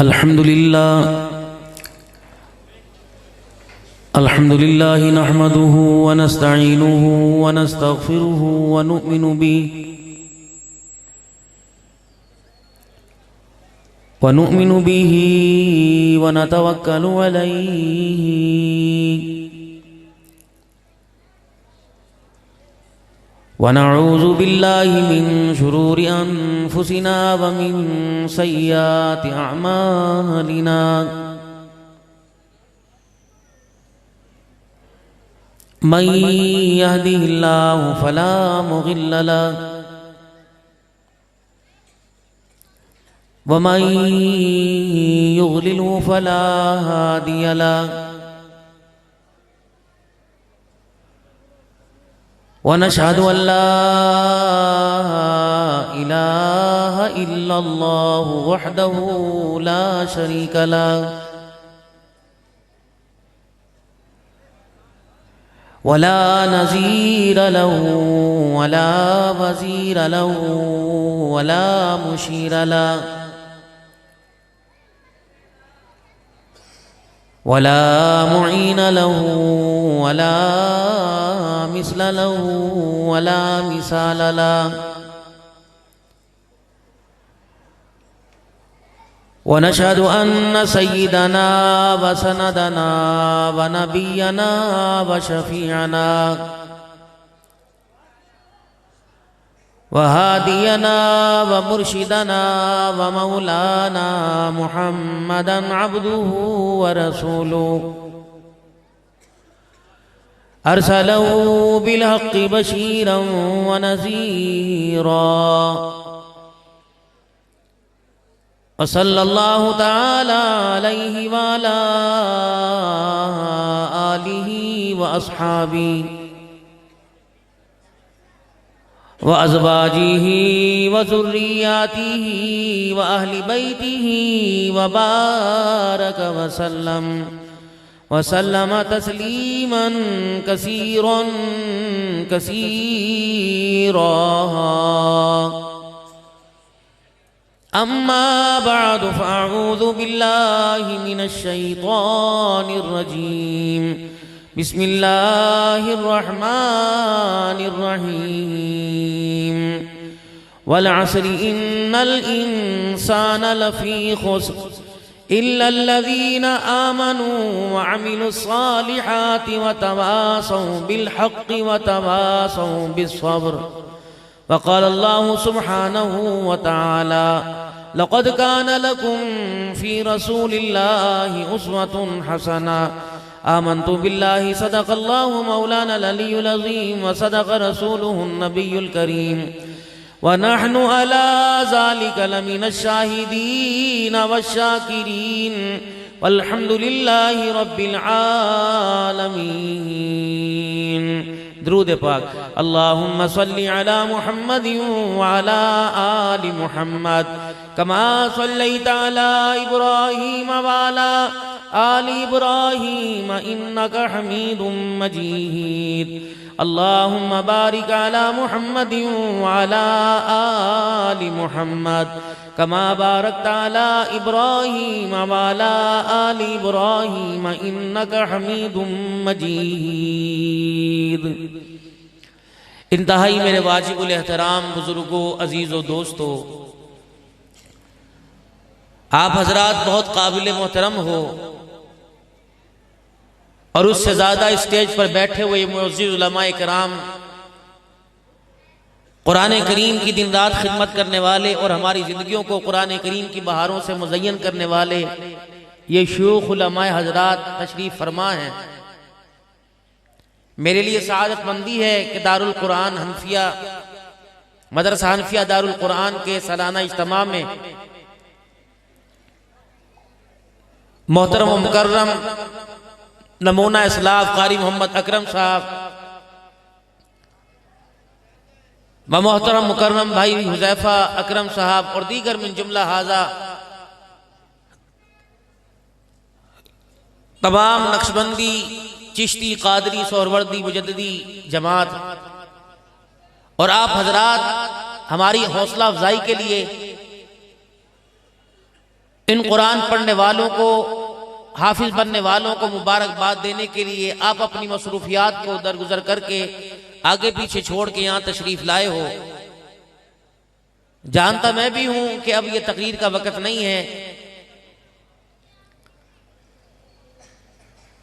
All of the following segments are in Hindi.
अल्हम्दुलिल्लाह नहमदुहु व नस्तईनुहु व नस्तगफिरुहु व नु'मिनु बिही व नतवक्कलु अलैहि व नऊज़ु बिल्लाहि मिन शुरूरि अनफुसिना व मिन सय्यिआति अअमालिना। मन यहदिहिल्लाहु फला मुदिल्ल लहु व मन युद्लिलहु फला हादिय लहु। व नशहदु अल्ला इलाहा इल्लल्लाहु वहदहु ला शरीक लहु वला नज़ीर लहु वला वज़ीर लहु वला मुशीर लहु वला मुईन लहु वला मिस्ल लहु वला मिसाल लहु। व नशहदु अन्न सय्यिदना व सनदना व नबियना व शफीअना व हादियना व मुर्शिदना व मौलाना मुहम्मदन अब्दुहु व रसूलुहु अरसलहु बिलहक़्क़ि बशीरन व नज़ीरा। व सल्लल्लाहु तआला अलैहि व अला आलिहि व अस्हाबिहि व अज़वाजिहि व ज़ुर्रिय्यातिहि व अहलि बैतिहि व बारक व सल्लम तस्लीमन कसीरन कसीरा। अम्मा बअद फ़अऊज़ु बिल्लाहि मिनश शैतानिर रजीम। बिस्मिल्लाहिर रहमानिर रहीम। वल अस्रि इन्नल इंसाना लफ़ी खुस्र इल्लल्लज़ीना आमनू व अमिलुस्सालिहाति व तवासौ बिलहक़्क़ि व तवासौ बिस्सब्र। वक़ाल अल्लाहु सुब्हानहु व तआला लक़द कान लकुम फ़ी रसूलिल्लाहि उस्वतुन हसना। आमन्तु बिल्लाहि सदक़ल्लाहु मौलानल अलियुल अज़ीम व सदक़ रसूलुहुन नबियुल करीम व नहनु अला ज़ालिका लमिनश शाहिदीन वश्शाकिरीन वल्हम्दुलिल्लाहि रब्बिल आलमीन। दुरूद पाक। अल्लाहुम्मा सल्लि अला मुहम्मदिन व अला आलि मुहम्मद कमा सल्लैता अला इब्राहीम व अला आलि इब्राहीम इन्नका हमीदुम मजीद। अल्लाहुम्मा बारिक अला मुहम्मदिन व अला आलि मुहम्मद कमा बारकता अला इब्राहीम व अला आलि इब्राहीम इन्नका हमीदुम मजीद। इंतहाई मेरे वाजिबुल एहतराम बुजुर्गों, अजीज़ों, दोस्तों, आप हजरात बहुत काबिल मोहतरम हो और उससे ज़्यादा स्टेज पर बैठे हुए मुअज़्ज़िज़ उलमाए किराम, कुरान करीम की दिन रात खिदमत करने वाले और हमारी ज़िंदगियों को कुरान करीम की बहारों से मुज़य्यन करने वाले ये शयूख़ उलमाए हजरात तशरीफ़ फरमा हैं। मेरे लिए सआदतमंदी है कि दारुल कुरान हनफिया मदरसा हनफिया दारुल कुरान के सालाना इज्तिमा में मोहतरम व मुकर्रम नमूना इस्लाफ कारी मोहम्मद अकरम साहब व मोहतरम मुकर्रम भाई हुज़ैफा अकरम साहब और दीगर मिन जुमला हाजा तमाम नक्शबंदी, चिश्ती, कादरी, सोहरवर्दी, मुजद्दिदी जमात और आप हजरात हमारी हौसला अफजाई के लिए इन कुरान पढ़ने वालों को, हाफिज बनने वालों को मुबारकबाद देने के लिए आप अपनी मसरूफियात को दरगुजर करके आगे पीछे छोड़ के यहाँ तशरीफ लाए हो। जानता मैं भी हूं कि अब ये तकरीर का वक्त नहीं है,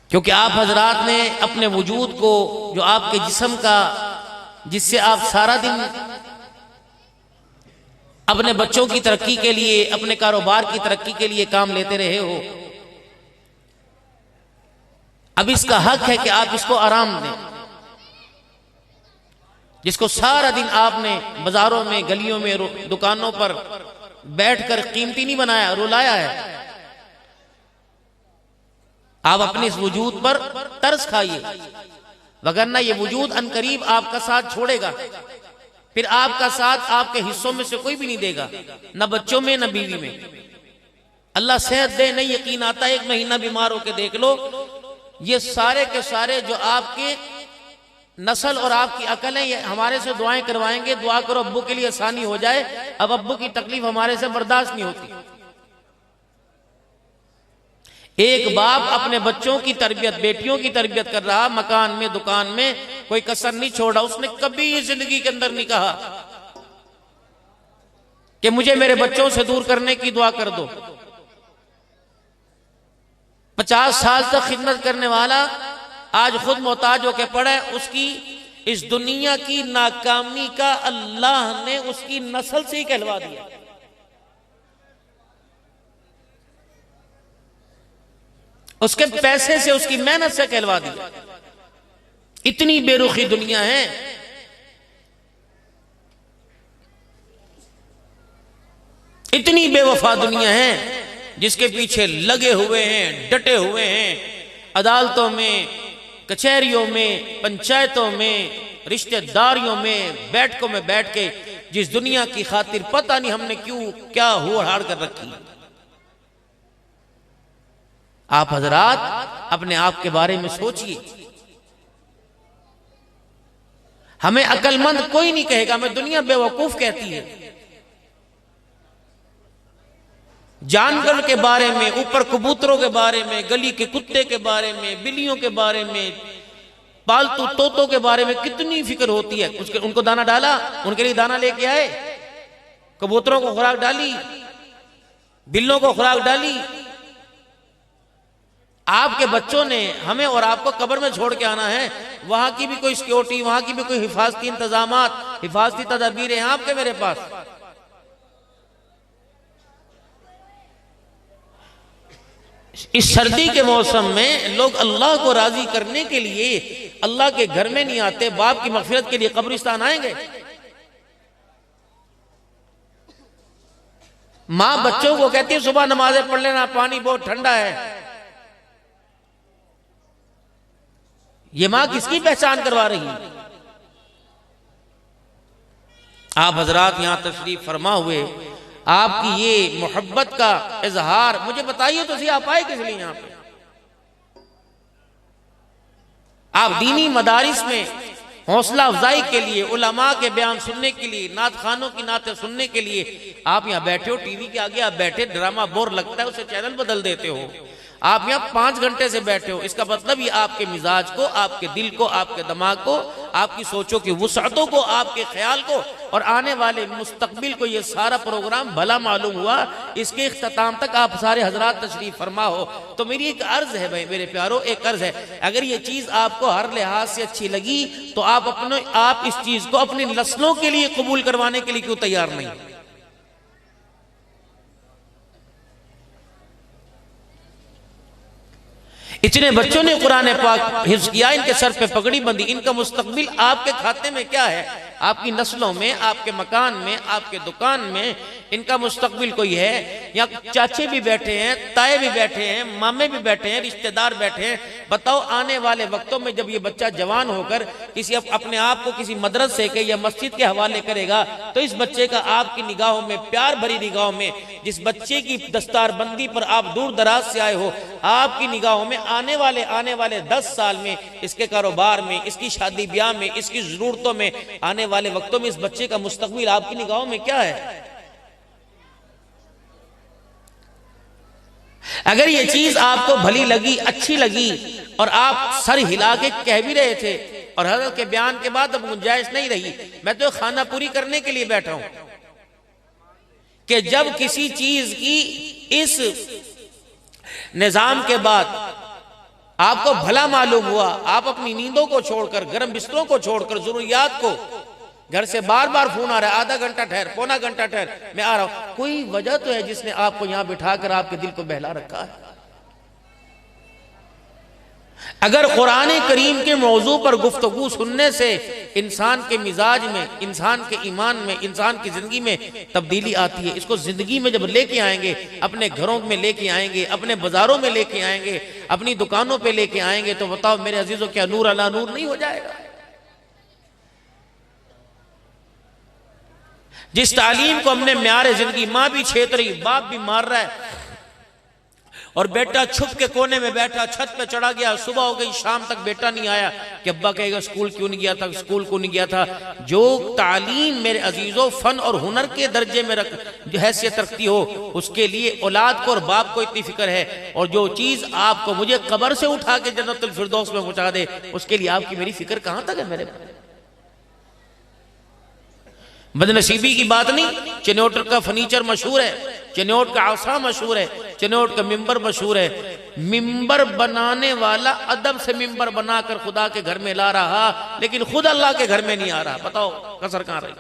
क्योंकि आप हजरात ने अपने वजूद को, जो आपके जिस्म का, जिससे आप सारा दिन अपने बच्चों की तरक्की के लिए, अपने कारोबार की तरक्की के लिए काम लेते रहे हो, अब इसका हक है कि आप इसको आराम दें। जिसको सारा दिन आपने बाजारों में, गलियों में, दुकानों पर बैठकर कीमती नहीं बनाया, रुलाया है, आप अपने इस वजूद पर तरस खाइए, वगरना ये वजूद अनकरीब आपका साथ छोड़ेगा। फिर आपका साथ आपके हिस्सों में से कोई भी नहीं देगा, न बच्चों में न बीवी में। अल्लाह सेहत दे, नहीं यकीन आता, 1 महीना बीमार होकर देख लो, ये सारे के सारे जो आपके नस्ल और आपकी अकल है, ये हमारे से दुआएं करवाएंगे, दुआ करो अब्बू के लिए आसानी हो जाए। अब अब्बू की तकलीफ हमारे से बर्दाश्त नहीं होती। एक बाप अपने बच्चों की तरबियत, बेटियों की तरबियत कर रहा, मकान में, दुकान में कोई कसर नहीं छोड़ा। उसने कभी जिंदगी के अंदर नहीं कहा कि मुझे मेरे बच्चों से दूर करने की दुआ कर दो। 50 साल तक खिदमत करने वाला आज खुद मोहताज होकर पड़ा है। उसकी इस दुनिया की नाकामी का अल्लाह ने उसकी नस्ल से ही कहलवा दिया। उसके पैसे से, उसकी मेहनत से कहलवा दिया। इतनी बेरुखी दुनिया है। इतनी बेवफा दुनिया है, जिसके पीछे लगे हुए हैं, डटे हुए हैं, अदालतों में, कचहरियों में, पंचायतों में, रिश्तेदारियों में, बैठकों में बैठ के जिस दुनिया की खातिर पता नहीं हमने क्यों क्या होड़ हाड़ कर रखी। आप हजरात अपने आप के बारे में सोचिए। हमें अक्लमंद कोई नहीं कहेगा, हमें दुनिया बेवकूफ कहती है। जानवर के बारे में, ऊपर कबूतरों के बारे में, गली के कुत्ते के बारे में, बिल्लियों के बारे में, पालतू तोतों के बारे में कितनी फिक्र होती है। उनको दाना डाला, उनके लिए दाना लेके आए, कबूतरों को खुराक डाली, बिल्लों को खुराक डाली। आपके बच्चों ने हमें और आपको कब्र में छोड़ के आना है। वहां की भी कोई सिक्योरिटी, वहां की भी कोई हिफाजती इंतजामात, हिफाजती तदाबीर हैं आपके मेरे पास। इस सर्दी के मौसम में लोग अल्लाह को राजी करने के लिए अल्लाह के घर में नहीं आते, बाप की मगफिरत के लिए कब्रिस्तान आएंगे। मां बच्चों को कहती है सुबह नमाजें पढ़ लेना, पानी बहुत ठंडा है। ये मां किसकी पहचान करवा रही है? आप हजरात यहां तशरीफ फरमा हुए, आपकी ये मोहब्बत का इजहार, मुझे बताइए तो सही, आप आए किस लिए यहां पे? आप दीनी मदारिस में हौसला अफजाई के लिए, उलमा के बयान सुनने के लिए, नात खानों की नातें सुनने के लिए आप यहां बैठे हो। टीवी के आगे आप बैठे, ड्रामा बोर लगता है, उसे चैनल बदल देते हो। आप यहां 5 घंटे से बैठे हो। इसका मतलब ये आपके मिजाज को, आपके दिल को, आपके दिमाग को, आपकी सोचों की वुसअतों को, आपके ख्याल को और आने वाले मुस्तकबिल को ये सारा प्रोग्राम भला मालूम हुआ। इसके इख्तिताम तक आप सारे हजरात तशरीफ फरमा हो। तो मेरी एक अर्ज है भाई, मेरे प्यारो, एक अर्ज है, अगर ये चीज आपको हर लिहाज से अच्छी लगी तो आप इस चीज को अपनी नस्लों के लिए कबूल करवाने के लिए क्यों तैयार नहीं? इतने बच्चों ने कुरान पाक हिफ्ज किया, इनके सर पे पगड़ी बंदी, इनका मुस्तकबिल आपके खाते में क्या है? आपकी नस्लों में, आपके मकान में, आपके दुकान में इनका मुस्तकबिल कोई है? यहाँ चाचे भी बैठे हैं, ताए भी बैठे हैं, मामे भी बैठे हैं, रिश्तेदार बैठे हैं। बताओ आने वाले वक्तों में जब ये बच्चा जवान होकर किसी अपने आप को किसी मदरसे के या मस्जिद के हवाले करेगा, तो इस बच्चे का आपकी निगाहों में, प्यार भरी निगाहों में, जिस बच्चे की दस्तारबंदी पर आप दूर दराज से आए हो, आपकी निगाहों में आने वाले 10 साल में, इसके कारोबार में, इसकी शादी ब्याह में, इसकी जरूरतों में, आने वाले वक्तों में इस बच्चे का मुस्तकबिल आपकी निगाहों में क्या है? अगर ये चीज आपको भली लगी, अच्छी लगी और आप सर हिला के कह भी रहे थे और हजरत के बयान के बाद अब गुंजाइश नहीं रही, मैं तो खाना पूरी करने के लिए बैठा हूं कि जब किसी चीज की इस निजाम के बाद आपको भला मालूम हुआ, आप अपनी नींदों को छोड़कर, गर्म बिस्तरों को छोड़कर, जरूरियात को, घर से बार बार फोन आ रहा है, आधा घंटा ठहर, पौना घंटा ठहर, मैं आ रहा हूं, कोई वजह तो है जिसने आपको यहां बिठाकर आपके दिल को बहला रखा है। अगर कुरान करीम के मौजू पर गुफ्तगू सुनने से इंसान के मिजाज में, इंसान के ईमान में, इंसान की जिंदगी में तब्दीली आती है, इसको जिंदगी में जब लेके आएंगे, अपने घरों में लेके आएंगे, अपने बाजारों में लेके आएंगे, अपनी दुकानों पे लेके आएंगे, तो बताओ मेरे अजीजों, क्या नूर अला नूर नहीं हो जाएगा? जिस तालीम को हमने म्यार जिंदगी, माँ भी छेत रही, बाप भी मार रहा है और बेटा छुप के कोने में बैठा, छत पे चढ़ा गया, सुबह हो गई, शाम तक बेटा नहीं आया कि अब्बा कहेगा स्कूल क्यों नहीं गया था, स्कूल क्यों नहीं गया था। जो तालीम मेरे अजीजों फन और हुनर के दर्जे में जो हैसियत रखती हो, उसके लिए औलाद को और बाप को इतनी फिक्र है, और जो चीज आपको मुझे कब्र से उठा के जन्नतुल फिरदौस में पहुंचा दे, उसके लिए आपकी मेरी फिक्र कहां तक है मेरे? बदनसीबी की बात नहीं, चिन्नौट का फर्नीचर मशहूर है, चिन्नौट का आसा मशहूर है, चिन्नौट का मिंबर मशहूर है। मिंबर बनाने वाला अदब से मिंबर बनाकर खुदा के घर में ला रहा, लेकिन खुद अल्लाह के घर में नहीं आ रहा। बताओ कसर कहां रही?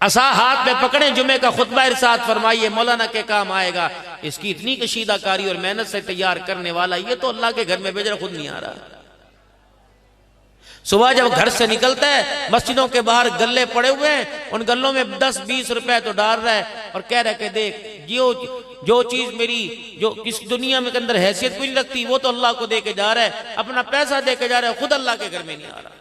असा हाथ में पकड़े, जुमे का खुतबा इरशाद फरमाइए, मौलाना के काम आएगा। इसकी इतनी कशीदाकारी और मेहनत से तैयार करने वाला, ये तो अल्लाह के घर में भेज रहा, खुद नहीं आ रहा। सुबह जब घर से निकलता है, मस्जिदों के बाहर गल्ले पड़े हुए हैं, उन गल्लों में 10-20 रुपए तो डाल रहा है और कह रहा है कि देख, जो चीज मेरी, जो किस दुनिया में के अंदर हैसियत कोई नहीं लगती, वो तो अल्लाह को दे के जा रहा है, अपना पैसा दे के जा रहा है, खुद अल्लाह के घर में नहीं आ रहा।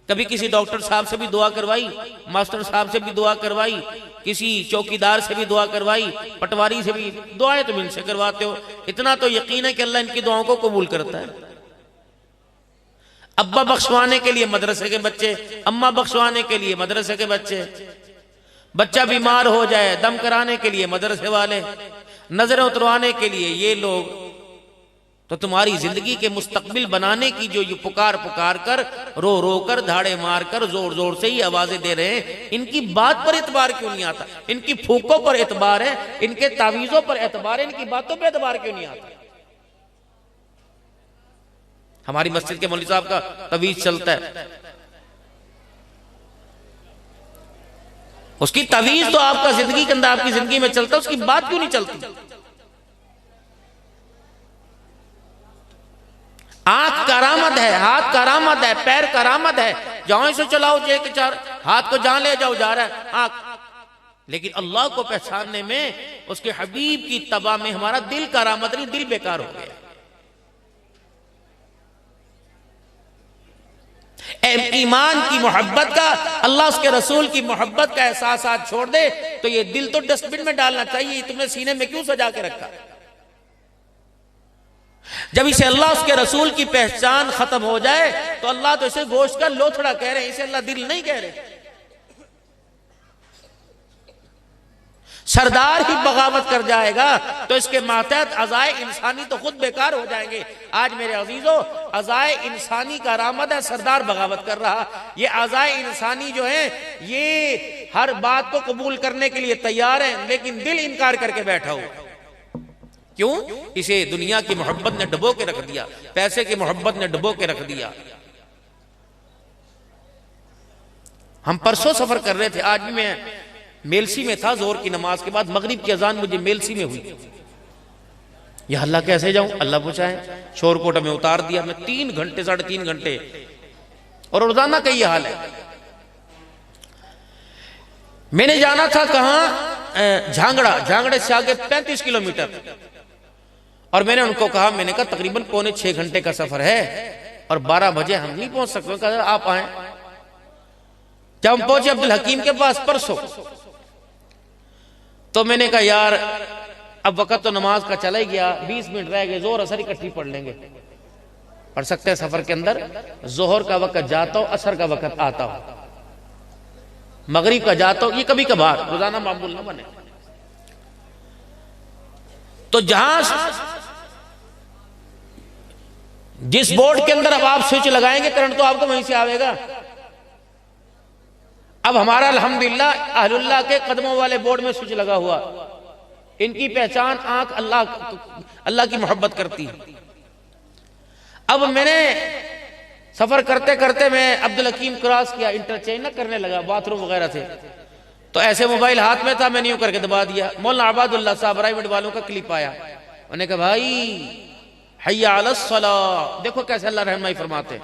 कभी किसी डॉक्टर साहब से भी दुआ करवाई, मास्टर साहब से भी दुआ करवाई, किसी चौकीदार से भी दुआ करवाई, पटवारी से भी दुआएं तुम इनसे करवाते हो, इतना तो यकीन है कि अल्लाह इनकी दुआओं को कबूल करता है। अब्बा बख्शवाने के लिए मदरसे के बच्चे, अम्मा बख्शवाने के लिए मदरसे के बच्चे, बच्चा बीमार हो जाए दम कराने के लिए मदरसे वाले, नजरें उतरवाने के लिए ये लोग। तो तुम्हारी जिंदगी के मुस्तकबिल बनाने की जो ये पुकार पुकार कर, रो रो कर, धाड़े मार कर, जोर जोर से ही आवाजें दे रहे हैं, इनकी बात पर एतबार क्यों नहीं आता? इनकी फूकों पर एतबार है, इनके तावीजों पर एतबार है, इनकी बातों पर एतबार क्यों नहीं आता? हमारी मस्जिद के मौलवी साहब का तवीज चलता है, उसकी तवीज तो आपका जिंदगी के अंदर, आपकी जिंदगी में चलता है, उसकी बात क्यों नहीं चलती? आंख करामत है, हाथ करामत है, पैर करामत है, जहां से चलाओ जे के चार हाथ को जहां ले जाओ जा रहा है आंख, लेकिन अल्लाह को पहचानने में, उसके हबीब की तबा में हमारा दिल करामत नहीं, दिल बेकार हो गया। ईमान की मोहब्बत का, अल्लाह उसके रसूल की मोहब्बत का एहसास आज छोड़ दे तो ये दिल तो डस्टबिन में डालना चाहिए। तुमने सीने में क्यों सजा के रखा? जब इसे अल्लाह उसके रसूल की पहचान खत्म हो जाए तो अल्लाह तो इसे गोश्त का लोथड़ा कह रहे हैं, इसे अल्लाह दिल नहीं कह रहे। सरदार ही बगावत कर जाएगा तो इसके मातहत अज़ाए इंसानी तो खुद बेकार हो जाएंगे। आज मेरे अजीजों, अज़ाए इंसानी का रामद है, सरदार बगावत कर रहा। ये अज़ाए इंसानी जो है, ये हर बात को कबूल करने के लिए तैयार है, लेकिन दिल इनकार करके बैठा हो। क्यों? इसे दुनिया की मोहब्बत ने डुबो के रख दिया, पैसे की मोहब्बत ने डुबो के रख दिया। हम परसों सफर कर रहे थे, आज भी मैं मेलसी में था, जोर की नमाज के बाद मगरिब की अजान मुझे मेलसी में हुई। या अल्लाह कैसे जाऊं, अल्लाह पूछाए। शोरकोट में उतार दिया मैं 3 घंटे 3.5 घंटे, और रोजाना का ये हाल है। मैंने जाना था कहां? झांगड़ा, झांगड़े से आगे 35 किलोमीटर। और मैंने उनको कहा, मैंने कहा तकरीबन 5.25 घंटे का सफर है और 12 बजे हम नहीं पहुंच सकते। कहा आप आए। जब हम पहुंचे अब्दुल हकीम के पास परसों, तो मैंने कहा यार अब वक्त तो नमाज का चला ही गया, 20 मिनट रह गए, जोहर असर इकट्ठी पढ़ लेंगे, पढ़ सकते हैं सफर के अंदर। जोहर का वक्त जाता हो, असर का वक्त आता हो। मगरिब का जाता हूं, ये कभी कभार, रोजाना मामूल ना बने। तो जहां जिस बोर्ड के अंदर अब आप स्विच लगाएंगे करंट तो आपको वहीं से आएगा। अब हमारा अल्हम्दुलिल्लाह अहलुल्लाह के कदमों वाले बोर्ड में स्विच लगा हुआ, इनकी पहचान आंख अल्लाह की मोहब्बत करती है। अब मैंने सफर करते करते मैं अब्दुल हकीम क्रॉस किया, इंटरचेंज ना करने लगा बाथरूम वगैरह से, तो ऐसे मोबाइल हाथ में था, मैंने यूं करके दबा दिया, मौलाना आबादुल्लाह साहब रायगढ़ वालों का क्लिप आया। उन्होंने कहा भाई हय्या अलस सलाह, देखो कैसे अल्लाह रहनुमाई फरमाते,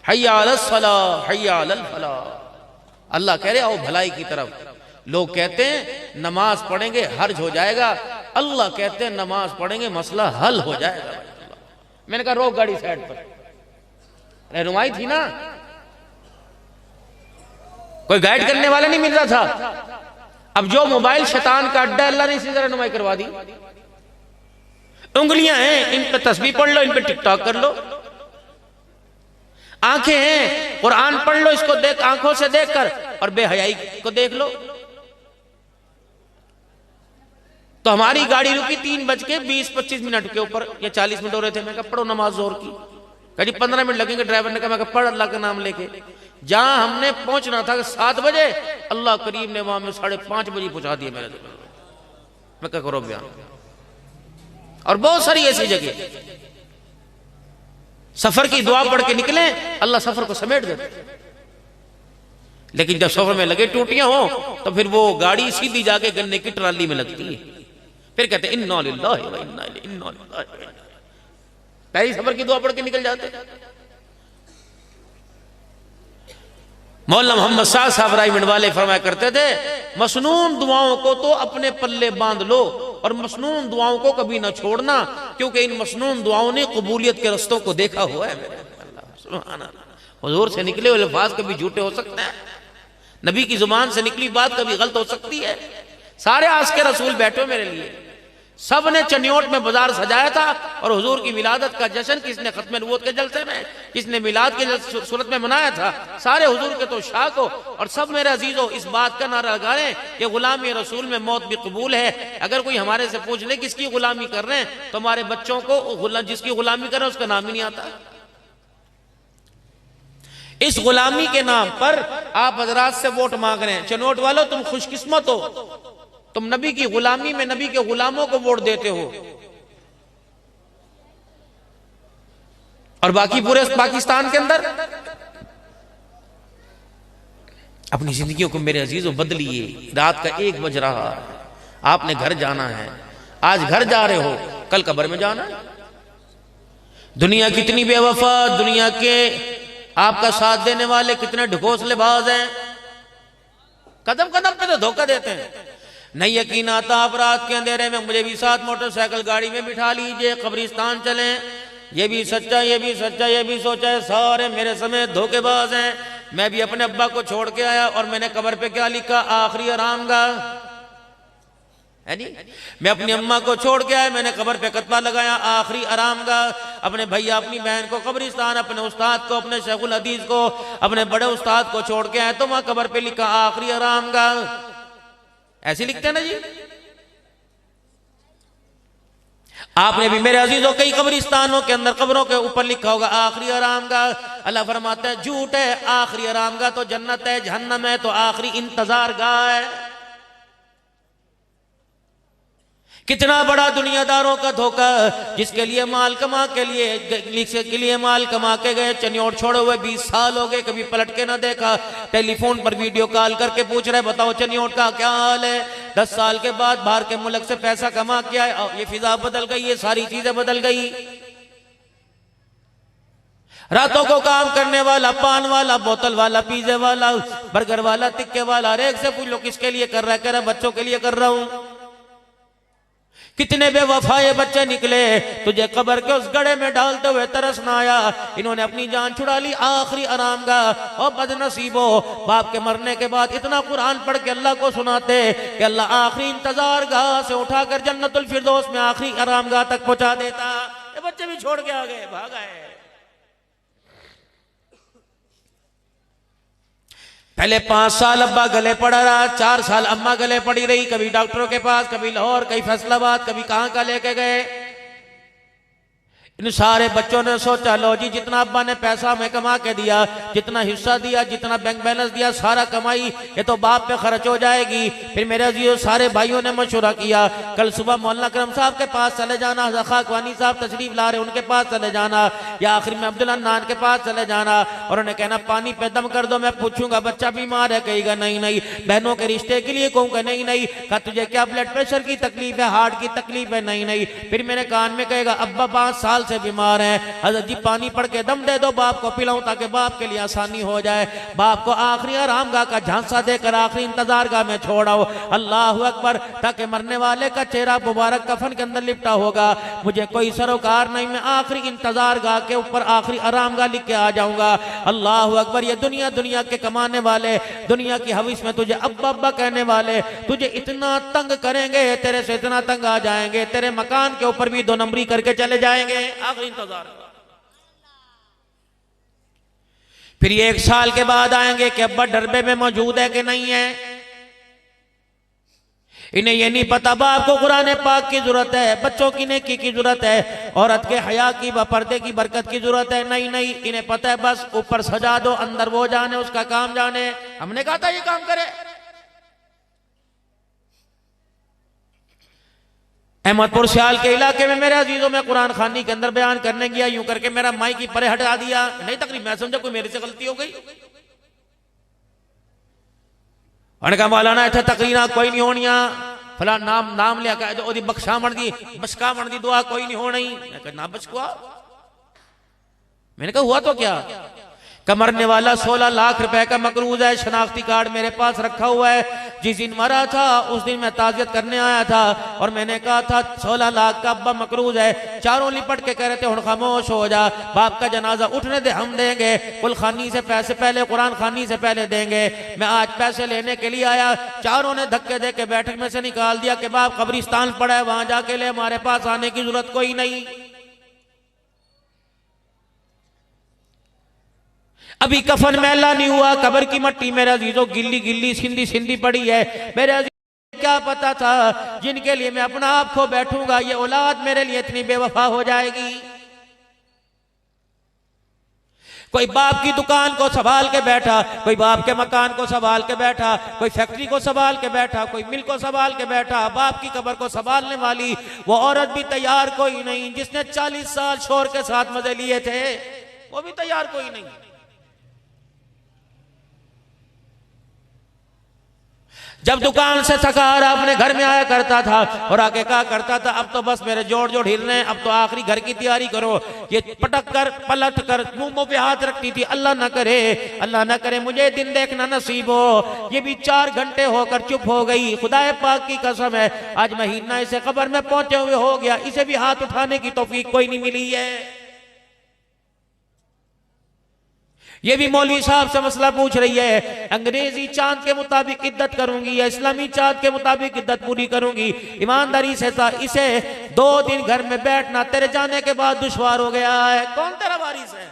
हय्या अलस सलाह हय्या अलल फलाह। अल्लाह कह रहे आओ भलाई की तरफ। लोग कहते हैं नमाज पढ़ेंगे हर्ज हो जाएगा, अल्लाह कहते हैं नमाज पढ़ेंगे मसला हल हो जाएगा। मैंने कहा रोक गाड़ी साइड पर, रहनुमाई थी ना, कोई गाइड करने वाला नहीं मिल रहा था। अब जो मोबाइल शैतान का अड्डा, अल्लाह ने इसी तरह रहनुमाई करवा दी। उंगलियां हैं, इन पे तस्बीह पढ़ लो, इन पे टिकटॉक कर लो। आंखें हैं, कुरान पढ़ लो, इसको देख आंखों से देखकर, और बेहयाई को देख लो। तो हमारी गाड़ी रुकी 3:20-25 के ऊपर, या 40 मिनट हो रहे थे। मैं कहा पढ़ो नमाज जोर की। करीब 15 मिनट लगेंगे। ड्राइवर ने कहा मैं पढ़ अल्लाह का नाम लेके। जहां हमने पहुंचना था 7 बजे, अल्लाह करीम ने वहां में 5:30 बजे पहुंचा दिया मेरे। मैं क्या करो बयान। और बहुत सारी ऐसी जगह सफर की दुआ पढ़ के निकले, अल्लाह सफर को समेट देते। लेकिन जब सफर में लगे टूटियां हो, तो फिर वो गाड़ी सीधी जाके गन्ने की ट्राली में लगती है। फिर कहते इन्ना लिल्लाहि व इन्ना इलैहि। पहली सफर की दुआ पढ़ के निकल जाते। मौलाना मोहम्मद साहब रायगढ़ वाले फरमाया करते थे, मसनून दुआओं को तो अपने पल्ले बांध लो और मसनून दुआओं को कभी ना छोड़ना, क्योंकि इन मसनून दुआओं ने कबूलियत के रस्तों को देखा हुआ है। सुभान अल्लाह। हुजूर से निकले हुए अल्फाज कभी झूठे हो सकते हैं, नबी की जुबान से निकली बात कभी गलत हो सकती है। सारे आस्के रसूल बैठे मेरे लिए, सब ने चनियोट में बाजार सजाया था, और हुजूर की मिलादत का जश्न किसने खत्म नबूवत के जलसे में, किसने मिलाद की सूरत में मनाया था। सारे हुजूर के तो शाक हो, और सब मेरे अजीजों इस बात का नारा लगा रहे हैं कि गुलामी रसूल में मौत भी कबूल है। अगर कोई हमारे से पूछ ले किसकी गुलामी कर रहे हैं, तो हमारे बच्चों को जिसकी गुलामी कर रहे हैं उसका नाम ही नहीं आता। इस गुलामी के नाम पर आप हजरात से वोट मांग रहे हैं। चनोट वालों तुम खुशकिस्मत हो, तुम नबी की गुलामी में नबी के गुलामों को वोट देते हो, और बाकी पूरे पाकिस्तान के अंदर अपनी जिंदगियों को मेरे अजीजों बदलिए। रात का 1 बज रहा है, आपने घर जाना है। आज घर जा रहे हो, कल कब्र में जाना है। दुनिया कितनी बेवफा, दुनिया के आपका साथ देने वाले कितने ढकोसलेबाज हैं, कदम कदम पे तो धोखा देते हैं। नहीं यकीन आता आप रात के अंधेरे में मुझे भी साथ मोटरसाइकिल गाड़ी में बिठा लीजिए, कब्रिस्तान चलें। ये भी सच्चा, ये भी सच्चा, ये भी सोचा है, सारे मेरे समेत धोखेबाज हैं। मैं भी अपने अब्बा को छोड़ के आया, और मैंने कब्र पे क्या लिखा, आखिरी आरामगाह है नी। मैं अपनी अम्मा को छोड़ के आया, मैंने कब्र पे कतबा लगाया, आखिरी आरामगाह। अपने भैया अपनी बहन को कब्रिस्तान, अपने उस्ताद को, अपने शेखुल हदीस को, अपने बड़े उस्ताद को छोड़ के आए, तो वहां कब्र पे लिखा आखिरी आरामगाह। ऐसे लिखते हैं ना जी। आपने भी मेरे अजीजों कई कब्रिस्तानों के अंदर कब्रों के ऊपर लिखा होगा आखिरी आरामगाह। अल्लाह फरमाता है झूठ है, आखिरी आरामगाह तो जन्नत है, जहन्नम है तो आखिरी इंतजार गाह है। कितना बड़ा दुनियादारों का धोखा, जिसके लिए माल कमा के लिए माल कमा के गए, चनियोट छोड़े हुए 20 साल हो गए, कभी पलट के ना देखा। टेलीफोन पर वीडियो कॉल करके पूछ रहे बताओ चनियोट का क्या हाल है। 10 साल के बाद बाहर के मुल्क से पैसा कमा के आए, और ये फिजा बदल गई, ये सारी चीजें बदल गई। रातों को काम करने वाला, पान वाला, बोतल वाला, पिज्जे वाला, बर्गर वाला, टिक्के वाला, हर एक से पूछ लो किसके लिए कर रहा है, कह रहा बच्चों के लिए कर रहा हूं। कितने बेवफाए बच्चे निकले, तुझे कब्र के उस गड्ढे में डालते हुए तरस ना आया। इन्होंने अपनी जान छुड़ा ली आखिरी आरामगाह। और बदनसीबो, बाप के मरने के बाद इतना कुरान पढ़ के अल्लाह को सुनाते कि अल्लाह आखिरी इंतजार गाह से उठाकर जन्नतुल फिरदौस में आखिरी आरामगाह तक पहुंचा देता। ये बच्चे भी छोड़ के आ गए, भाग आए। पहले 5 साल अब्बा गले पड़ा रहा, 4 साल अम्मा गले पड़ी रही, कभी डॉक्टरों के पास, कभी लाहौर, कभी फैसलाबाद, कभी कहां का लेके गए। इन सारे बच्चों ने सोचा लो जी जितना अब्बा ने पैसा हमें कमा के दिया, जितना हिस्सा दिया, जितना बैंक बैलेंस दिया, सारा कमाई ये तो बाप पे खर्च हो जाएगी। फिर मेरे अजीजों सारे भाइयों ने मशवरा किया, कल सुबह मौलाना करम साहब के पास चले जाना, खाकवानी साहब तशरीफ ला रहे उनके पास चले जाना, या आखिर में अब्दुल अन्नान के पास चले जाना और उन्हें कहना पानी पे दम कर दो, मैं पूछूंगा बच्चा बीमार है, कहेगा नहीं नहीं, बहनों के रिश्ते के लिए कहूंगा नहीं नहीं, कहा तुझे क्या ब्लड प्रेशर की तकलीफ है, हार्ट की तकलीफ है, नहीं नहीं। फिर मेरे कान में कहेगा अब्बा 5 साल से बीमार है, हजरत जी पानी पड़ के दम दे दो, बाप को पिलाऊं ताकि बाप के लिए आसानी हो जाए। बाप को आखिरी आरामगाह का झांसा देकर आखिरी इंतजारगाह में छोड़ाओ, अल्लाह अकबर, ताकि मरने वाले का चेहरा मुबारक कफन के अंदर लिपटा होगा, मुझे कोई सरोकार नहीं, मैं आखिरी इंतजारगाह के ऊपर आखिरी आरामगाह लिख के आ जाऊंगा। अल्लाह अकबर। ये दुनिया दुनिया के कमाने वाले, दुनिया की हविस में तुझे अब्बा अब्बा कहने वाले तुझे इतना तंग करेंगे, तेरे से इतना तंग आ जाएंगे, तेरे मकान के ऊपर भी 2 नंबरी करके चले जाएंगे। आखिरी इंतजार। फिर 1 साल के बाद आएंगे कि अब्बा डरबे में मौजूद है कि नहीं है। इन्हें ये नहीं पता बाप को कुरान पाक की जरूरत है, बच्चों की नेकी की जरूरत है, औरत के हया की व पर्दे की बरकत की जरूरत है। नहीं नहीं, इन्हें पता है बस ऊपर सजा दो, अंदर वो जाने, उसका काम जाने। हमने कहा था ये काम करे। अहमदपुर सियाल के इलाके में मेरे अजीजों में कुरान खानी के अंदर बयान करने गया, यूं करके मेरा माइक की परे हटा दिया, नहीं तकलीफ, मैं समझा कोई मेरे से गलती हो गई। उन्होंने कहा मौलाना इतना तकरीना कोई नहीं होनी, फला नाम लिया कह बख्शामण दी बशकामण दी दुआ कोई नहीं होनी। मैं कहा ना बचकुआ। मैंने कहा हुआ तो क्या? मरने वाला 16 लाख रुपए का मकरूज है, शनाख्ती कार्ड मेरे पास रखा हुआ है। जिस दिन मरा था उस दिन मैं ताजियत करने आया था और मैंने कहा था 16 लाख का अब्बा मकरूज है। चारों लिपट के कह रहे थे हुण खामोश हो जा, बाप का जनाजा उठने दे, हम देंगे, कुल खानी से पैसे पहले, कुरान खानी से पहले देंगे। मैं आज पैसे लेने के लिए आया, चारों ने धक्के दे के बैठक में से निकाल दिया कि बाप कब्रिस्तान पड़ा है, वहां जाके ले, हमारे पास आने की जरूरत कोई नहीं। अभी कफन मैला नहीं हुआ, कब्र की मट्टी मेरे अजीजों गिल्ली गिल्ली सिंधी सिंधी पड़ी है। मेरे अजीजों क्या पता था जिनके लिए मैं अपना आप खो बैठूंगा, ये औलाद मेरे लिए इतनी बेवफा हो जाएगी। कोई बाप की दुकान को संभाल के बैठा, कोई बाप के मकान को संभाल के बैठा, कोई फैक्ट्री को संभाल के बैठा, कोई मिल को संभाल के बैठा। बाप की कब्र को संभालने वाली वो औरत भी तैयार कोई नहीं, जिसने 40 साल शोर के साथ मजे लिए थे वो भी तैयार कोई नहीं। जब दुकान से थका हारा अपने घर में आया करता था और आके कहा करता था अब तो बस मेरे जोड़ जोड़ हिल रहे हैं, अब तो आखिरी घर की तैयारी करो। ये पटक कर पलट कर मुंह पे हाथ रखती थी, अल्लाह ना करे, अल्लाह ना करे मुझे दिन देखना नसीब हो। ये भी 4 घंटे होकर चुप हो गई। खुदाए पाक की कसम है आज महीना इसे कब्र में पहुंचे हुए हो गया, इसे भी हाथ उठाने की तौफीक कोई नहीं मिली है। ये भी मौलवी साहब से मसला पूछ रही है, अंग्रेजी चांद के मुताबिक इद्दत करूंगी या इस्लामी चांद के मुताबिक इद्दत पूरी करूंगी। ईमानदारी से इसे 2 दिन घर में बैठना तेरे जाने के बाद दुश्वार हो गया है। कौन तेरा वारिस है?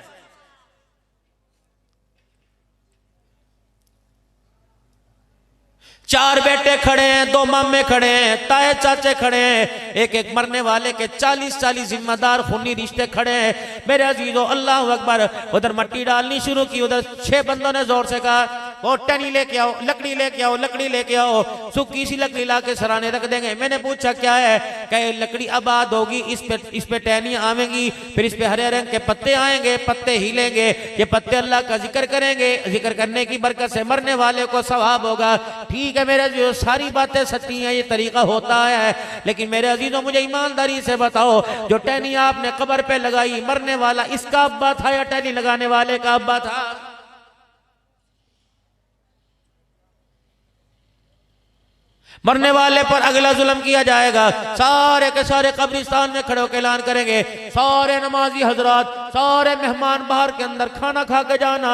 चार बेटे खड़े हैं, 2 मामे खड़े हैं, ताए चाचे खड़े हैं, एक एक मरने वाले के 40-40 जिम्मेदार खूनी रिश्ते खड़े हैं। मेरे अजीजों अल्लाह अकबर। उधर मट्टी डालनी शुरू की, उधर 6 बंदों ने जोर से कहा वो टनी लेके आओ, लकड़ी लेके आओ, लकड़ी लेके आओ। सूखी सी लकड़ी ला के सराने रख देंगे। मैंने पूछा क्या है? कहे लकड़ी आबाद होगी, इस पे टहनियां आवेंगी, फिर इस पे हरे रंग के पत्ते आएंगे, पत्ते हिलेंगे, ये पत्ते अल्लाह का जिक्र करेंगे, जिक्र करने की बरकत से मरने वाले को सवाब होगा। ठीक है मेरे अजीजों, सारी बातें सच्ची हैं, ये तरीका होता है। लेकिन मेरे अजीजों मुझे ईमानदारी से बताओ, जो टहनी आपने कब्र पे लगाई, मरने वाला इसका अब्बा था या टहनी लगाने वाले का अब्बा था? मरने वाले पर अगला जुल्म किया जाएगा। सारे के सारे कब्रिस्तान में खड़े होकर ऐलान करेंगे, सारे नमाजी हजरात, सारे मेहमान बाहर के अंदर खाना खा के जाना,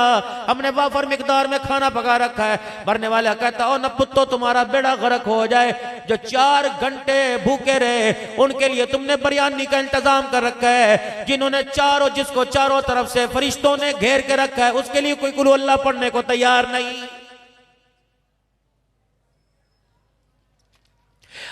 हमने वाफर मिकदार में खाना पका रखा है। मरने वाला कहता ओ न पुत्तो तुम्हारा बेड़ा गर्क हो जाए, जो 4 घंटे भूखे रहे उनके लिए तुमने बिरयानी का इंतजाम कर रखा है, जिन्होंने जिसको चारों तरफ से फरिश्तों ने घेर के रखा है, उसके लिए कोई कुल अल्लाह पढ़ने को तैयार नहीं।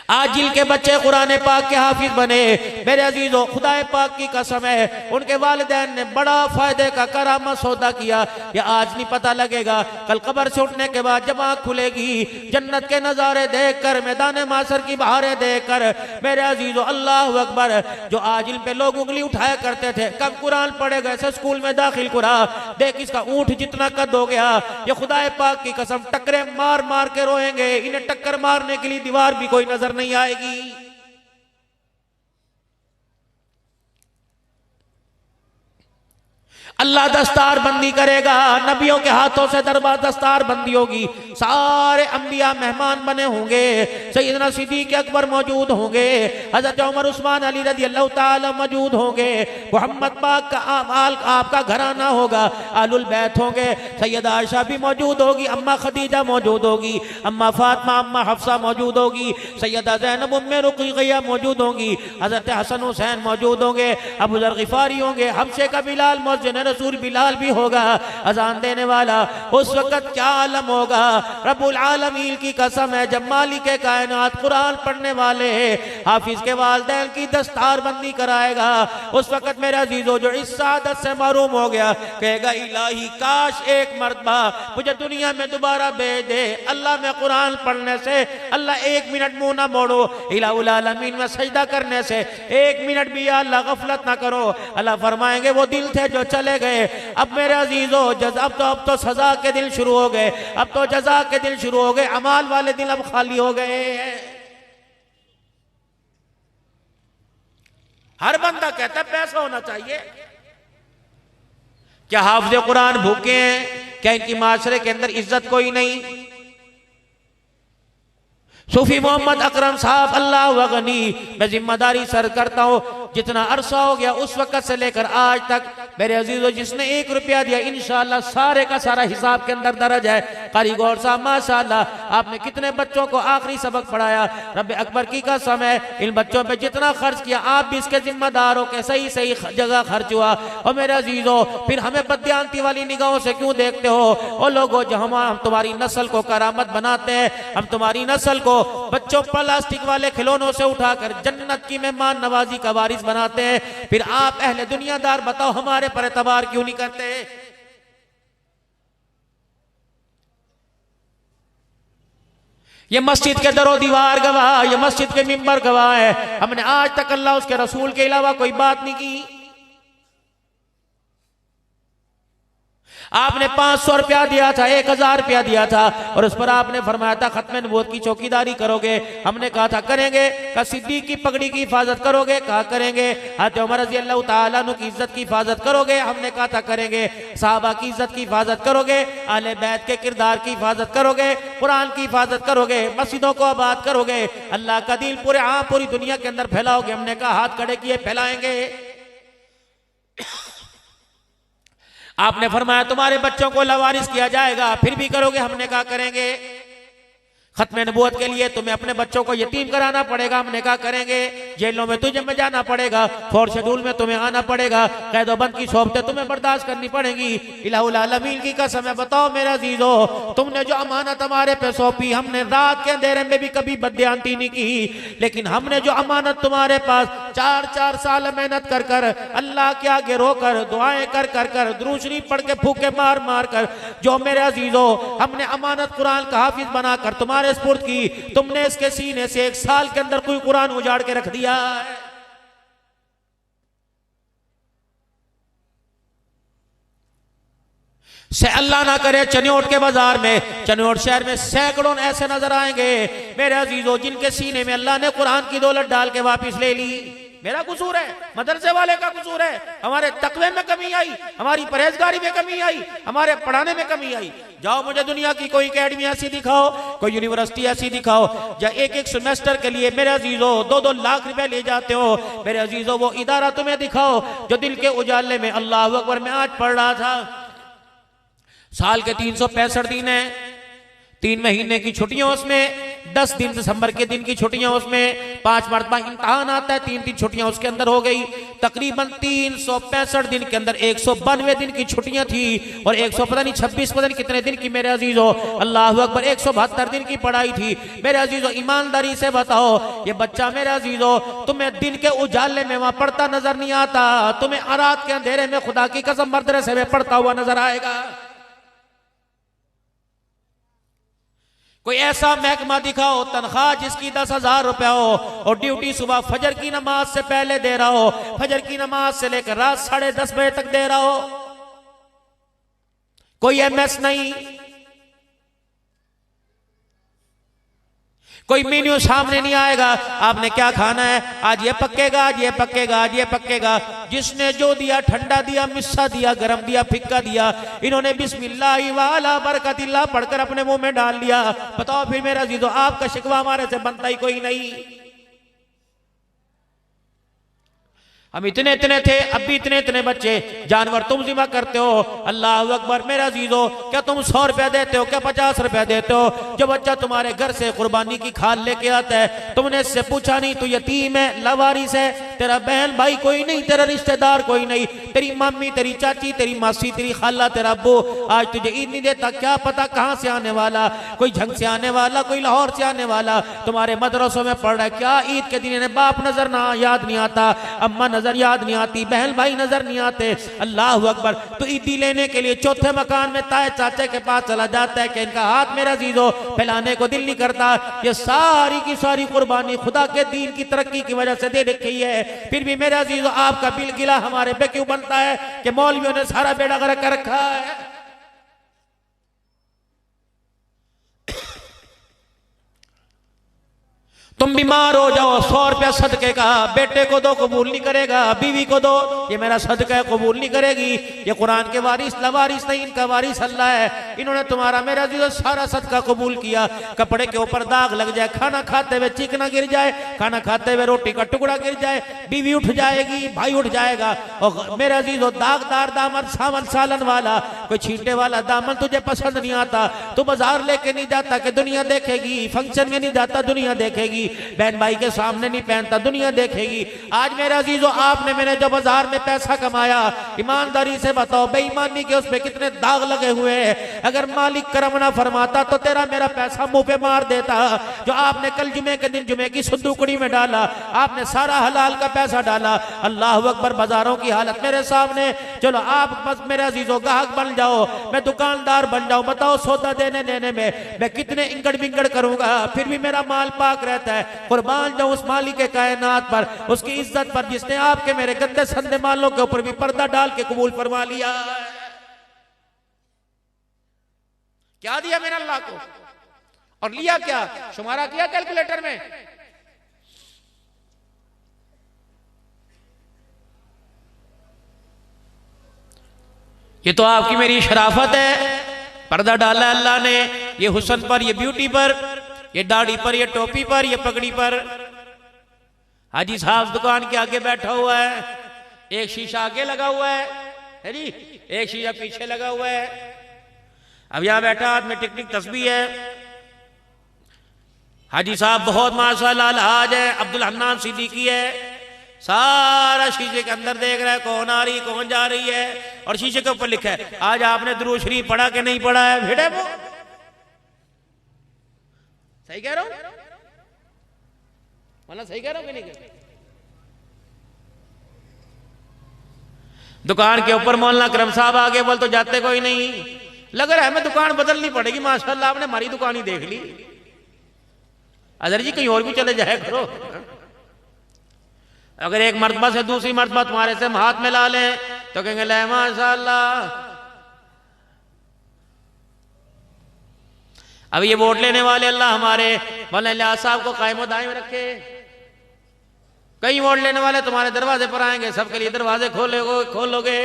आजिल के बच्चे कुरान पाक के हाफिज बने। मेरे अजीजों, खुदाए पाक की कसम है, उनके वालिदैन ने बड़ा फायदे का करामा सौदा किया। ये आज नहीं पता लगेगा, कल कब्र से उठने के बाद जब आँख खुलेगी, जन्नत के नज़ारे देख कर, मैदान मासर की बहारें देख कर, मेरे अजीजों अल्लाह अकबर, जो आजिल पे लोग उंगली उठाया करते थे, कब कुरान पढ़ेगा, ऐसे स्कूल में दाखिल करा, देख इसका ऊँट जितना कद हो गया। ये खुदाए पाक की कसम, टक्करे मार मार के रोएंगे, इन्हें टक्कर मारने के लिए दीवार भी कोई नजर नहीं आएगी। अल्लाह दस्तार बंदी करेगा, नबियों के हाथों से दरबार दस्तार बंदी होगी, सारे अंबिया मेहमान बने होंगे, सैयदना सिद्दीक़ अकबर मौजूद होंगे, हजरत उमर उस्मान अली रज़ी अल्लाह ताला मौजूद होंगे, मोहम्मद पाक का आपका घराना होगा, आलुल बैत होंगे, सैयदा आयशा भी मौजूद होगी, अम्मा खदीजा मौजूद होगी, अम्मा फातिमा, अम्मा हफ्सा मौजूद होगी, सैयदा ज़ैनब उम्मे रुक़ैया मौजूद होंगी, हजरत हसन हुसैन मौजूद होंगे, अबू ज़र ग़िफ़ारी होंगे, हमसे का बिलाल मुअज़्ज़िन रसूल बिलाल भी होगा, अजान देने वाला। उस वक्त क्या आलम होगा, रब्बुल आलमीन की कसम है, जब मालिक कायनात कुरान पढ़ने वाले हाफिज के वालिदैन की दस्तार बंदी कराएगा, उस वक्त मेरे अजीजों जो इस सादत से महरूम हो गया, कहेगा इलाही काश एक मर्तबा मुझे दुनिया में दोबारा भेज दे। अल्लाह में कुरान पढ़ने से, अल्लाह एक मिनट मुंह ना मोड़ो, इलाहुल आलमीन में सजदा करने से एक मिनट भी अल्लाह गफलत ना करो। अल्लाह फरमाएंगे वो दिल थे जो चले गए, अब मेरे अजीजों अब तो सजा के दिन शुरू हो गए, अब तो जजा के दिन शुरू हो गए, अमाल वाले दिन अब खाली हो गए। हर बंदा कहता है पैसा होना चाहिए। क्या हाफिज़ कुरान भूखे हैं? क्या इनकी माशरे के अंदर इज्जत कोई नहीं? सूफी मोहम्मद अकरम साहब अल्लाह वगनी, मैं जिम्मेदारी सर करता हूँ, जितना अरसा हो गया उस वक्त से लेकर आज तक मेरे अजीजों, जिसने 1 रुपया दिया इंशाअल्लाह सारे का सारा हिसाब के अंदर दर्ज है। कारी गौर साहब माशाअल्लाह, आपने कितने बच्चों को आखिरी सबक पढ़ाया, रब अकबर की कसम है, इन बच्चों पे जितना खर्च किया आप भी इसके जिम्मेदार हो के सही सही जगह खर्च हुआ। और मेरे अजीजों, फिर हमें बदयांती वाली निगाहों से क्यों देखते हो? और लोगों, जो हम तुम्हारी नस्ल को करामत बनाते हैं, हम तुम्हारी नस्ल को बच्चों प्लास्टिक वाले खिलौनों से उठाकर जन्नत की मेहमान नवाजी का वारिस बनाते हैं, फिर आप अहले दुनियादार बताओ हमारे पर एतबार क्यों नहीं करते? ये मस्जिद के दरो दीवार गवाह, ये मस्जिद के मिंबर गवाह है, हमने आज तक अल्लाह उसके रसूल के अलावा कोई बात नहीं की। आपने 500 रुपया दिया था, 1000 रुपया दिया था, और उस पर आपने फरमाया था खत्म नबूवत की चौकीदारी करोगे। हमने कहा था करेंगे। कहा सिद्दीक की पगड़ी की हिफाजत करोगे? कहा करेंगे। हज़रत उमर रज़ी अल्लाह ताला अन्हु की इज्जत की हिफाजत करोगे? हमने कहा था करेंगे। सहाबा की इज्जत की हिफाजत करोगे? अहले बैत के किरदार की हिफाजत करोगे? कुरान की हिफाजत करोगे? मस्जिदों को आबाद करोगे? अल्लाह का दीन पूरी दुनिया के अंदर फैलाओगे? हमने कहा हाथ खड़े किए फैलाएंगे। आपने फरमाया तुम्हारे बच्चों को लवारिस किया जाएगा, फिर भी करोगे? हमने कहा करेंगे। खत्म नबूवत के लिए तुम्हें अपने बच्चों को यतीम कराना पड़ेगा? हमने कहा करेंगे। जेलों में तुझे में जाना पड़ेगा, फोर्स शेड्यूल में तुम्हें आना पड़ेगा, कैदोबंद की सोबतें तुम्हें बर्दाश्त करनी पड़ेगी। इलाहुल आलमीन की कसम है, बताओ मेरे अजीजों, तुमने जो अमानत हमारे पे सौंपी, हमने रात के अंधेरे में भी कभी बदयांती नहीं की, लेकिन हमने जो अमानत तुम्हारे पास 4-4 साल मेहनत कर कर, अल्लाह के आगे रोकर, दुआएं कर कर कर, दुरूद शरीफ पढ़ के, फूके मार मार कर, जो मेरे अजीजों हमने अमानत कुरान का हाफिज बनाकर तुम्हारे स्पुर्द की, तुमने इसके सीने से 1 साल के अंदर कोई कुरान उजाड़ के रख दिया है? से अल्लाह ना करे चनियोट के बाजार में, चनियोट शहर में सैकड़ों ऐसे नजर आएंगे मेरे अजीजों, जिनके सीने में अल्लाह ने कुरान की दौलत डाल के वापिस ले ली। मेरा कसूर है, मदरसे वाले का कसूर है, हमारे तकवे में कमी आई, हमारी परहेजगारी में कमी आई, हमारे पढ़ाने में कमी आई। जाओ मुझे दुनिया की कोई एकेडमी ऐसी दिखाओ, कोई यूनिवर्सिटी ऐसी दिखाओ, या एक सेमेस्टर के लिए मेरे अजीजों 2-2 लाख रुपए ले जाते हो। मेरे अजीजों वो इदारा तुम्हें दिखाओ जो दिल के उजाले में, अल्लाह अकबर, मैं आज पढ़ रहा था, साल के 365 दिन है, 3 महीने की छुट्टियों उसमें 10 दिन दिसंबर के दिन की छुट्टियां, उसमें 5 मरतबा इम्तहान आता है, 3 छुट्टियां उसके अंदर हो गई। तकरीबन 365 दिन के अंदर 192 दिन की छुट्टियां थी और 100 पता नहीं 26 पता नहीं कितने दिन की मेरे अजीजों, अल्लाह अकबर, 172 दिन की पढ़ाई थी। मेरे अजीजों ईमानदारी से बताओ, ये बच्चा मेरे अजीजों तुम्हें दिन के उजाले में वहां पढ़ता नजर नहीं आता, तुम्हें रात के अंधेरे में खुदा की कसम मदरसे में पढ़ता हुआ नजर आएगा। कोई ऐसा महकमा दिखाओ तनख्वाह जिसकी 10,000 रुपया हो और ड्यूटी सुबह फजर की नमाज से पहले दे रहा हो, फजर की नमाज से लेकर रात 10:30 बजे तक दे रहा हो। कोई एमएस नहीं, कोई मेन्यू सामने नहीं आएगा, आपने क्या खाना है, आज ये पकेगा, आज ये पकेगा, आज ये पकेगा। जिसने जो दिया, ठंडा दिया, मिस्सा दिया, गरम दिया, फिक्का दिया, इन्होंने बिस्मिल्लाह वाला बरकतिल्लाह पढ़कर अपने मुंह में डाल लिया। बताओ फिर मेरा अजीजों, आपका शिकवा हमारे से बनता ही कोई नहीं। हम इतने इतने थे, अब भी इतने इतने बच्चे, जानवर तुम जिम्मा करते हो। अल्लाह अकबर, मेरा अजीजों, क्या तुम 100 रुपया देते हो, क्या 50 रुपया देते हो? जो बच्चा तुम्हारे घर से कुर्बानी की खाल लेके आता है, तुमने इससे पूछा नहीं तू यतीम है, लावारिस है, तेरा बहन भाई कोई नहीं, तेरा रिश्तेदार कोई नहीं, तेरी मम्मी, तेरी चाची, तेरी मासी, तेरी खाला, तेरा अब्बू आज तुझे ईद नहीं देता, क्या पता कहां से आने वाला, कोई झंग से आने वाला, कोई लाहौर से आने वाला तुम्हारे मदरसों में पढ़ रहा है। क्या ईद के दिन इन्हें बाप नजर ना याद नहीं आता, अम्मा नजर याद नहीं आती, बहन भाई नजर नहीं आते? अल्लाह अकबर, तो ईदी लेने के लिए चौथे मकान में ताए चाचे के पास चला जाता है कि इनका हाथ मेरा अजीजों फैलाने को दिल नहीं करता। ये सारी की सारी कुर्बानी खुदा के दीन की तरक्की की वजह से दे रखी है, फिर भी मेरा अजीजों आपका बिल गिला हमारे पे क्यों बनता है कि मौलवियों ने सारा बेड़ा गर्क कर रखा है। तुम बीमार हो जाओ, 100 रुपया सदके का, बेटे को दो कबूल नहीं करेगा, बीवी को दो, ये मेरा सदका है कबूल नहीं करेगी। ये कुरान के वारिस लवारिस नहीं, इनका वारिस अल्लाह है। इन्होंने तुम्हारा मेरा जीजो सारा सदका कबूल किया। कपड़े के ऊपर दाग लग जाए, खाना खाते हुए चिकना गिर जाए, खाना खाते हुए रोटी का टुकड़ा गिर जाए, बीवी उठ जाएगी, भाई उठ जाएगा, और मेरा जीजो दागदार दामन, सावन सालन वाला, कोई छींटे वाला दामन तुझे पसंद नहीं आता, तू बाजार लेके नहीं जाता कि दुनिया देखेगी, फंक्शन में नहीं जाता दुनिया देखेगी, बहन भाई के सामने नहीं पहनता दुनिया देखेगी। आज मेरे अजीजों, आपने मैंने जो बाजार में पैसा कमाया, ईमानदारी से बताओ, बेईमानी के उसमें कितने दाग लगे हुए हैं। अगर मालिक करम ना फरमाता तो तेरा मेरा पैसा मुंह पे मार देता। जो आपने कल जुमे के दिन जुमे की सुद्दुकड़ी में डाला, आपने सारा हलाल का पैसा डाला। अल्लाह अकबर, बाजारों की हालत मेरे सामने। चलो आप बस मेरे अजीजों गाहक बन जाओ, मैं दुकानदार बन जाऊं। बताओ सौदा देने लेने में मैं कितने इंगड़ बिंगड़ करूंगा, फिर भी मेरा माल पाक रहता है। कुर्बान जाऊं उस मालिक के कायनात पर, उसकी इज्जत पर, जिसने आपके मेरे गंदे संदे मालों के ऊपर भी पर्दा डाल के कबूल फरमा लिया। क्या दिया मैंने अल्लाह को और लिया क्या? शुमारा किया कैलकुलेटर में? ये तो आपकी मेरी शराफत है। पर्दा डाला अल्लाह ने, ये हुस्न पर, ये ब्यूटी पर, ये दाढ़ी पर, ये टोपी पर, ये पगड़ी पर। हाजी साहब दुकान के आगे बैठा हुआ है, एक शीशा आगे लगा हुआ है जी, एक शीशा पीछे लगा हुआ है। अब यहां बैठा हाथ में टिक टिक तस्बीह है। हाजी साहब बहुत माशाल्लाह अलहाज है, अब्दुल हन्नान सिद्दीकी है। सारा शीशे के अंदर देख रहा है कौन आ रही कौन जा रही है, और शीशे के ऊपर लिखा है आज आपने दुरूद शरीफ पढ़ा कि नहीं पढ़ा है। भिड़े वो सही कह रहा हूं, मतलब सही कह रहा हूं कि नहीं कह रहा? दुकान के ऊपर मौलाना करम साहब आगे बोल तो जाते कोई नहीं, लग रहा है मैं दुकान बदलनी पड़ेगी। माशाल्लाह आपने हमारी दुकान ही देख ली। अदर जी कहीं और भी चले जाए करो। अगर एक मर्तबा से दूसरी मर्तबा तुम्हारे से हम हाथ में ला लें तो कहेंगे ले माशाल्लाह। अब ये वोट लेने वाले अल्लाह हमारे मौलाना साहब को कायम दायम रखे। कई वोट लेने वाले तुम्हारे दरवाजे पर आएंगे, सबके लिए दरवाजे खोलोगे।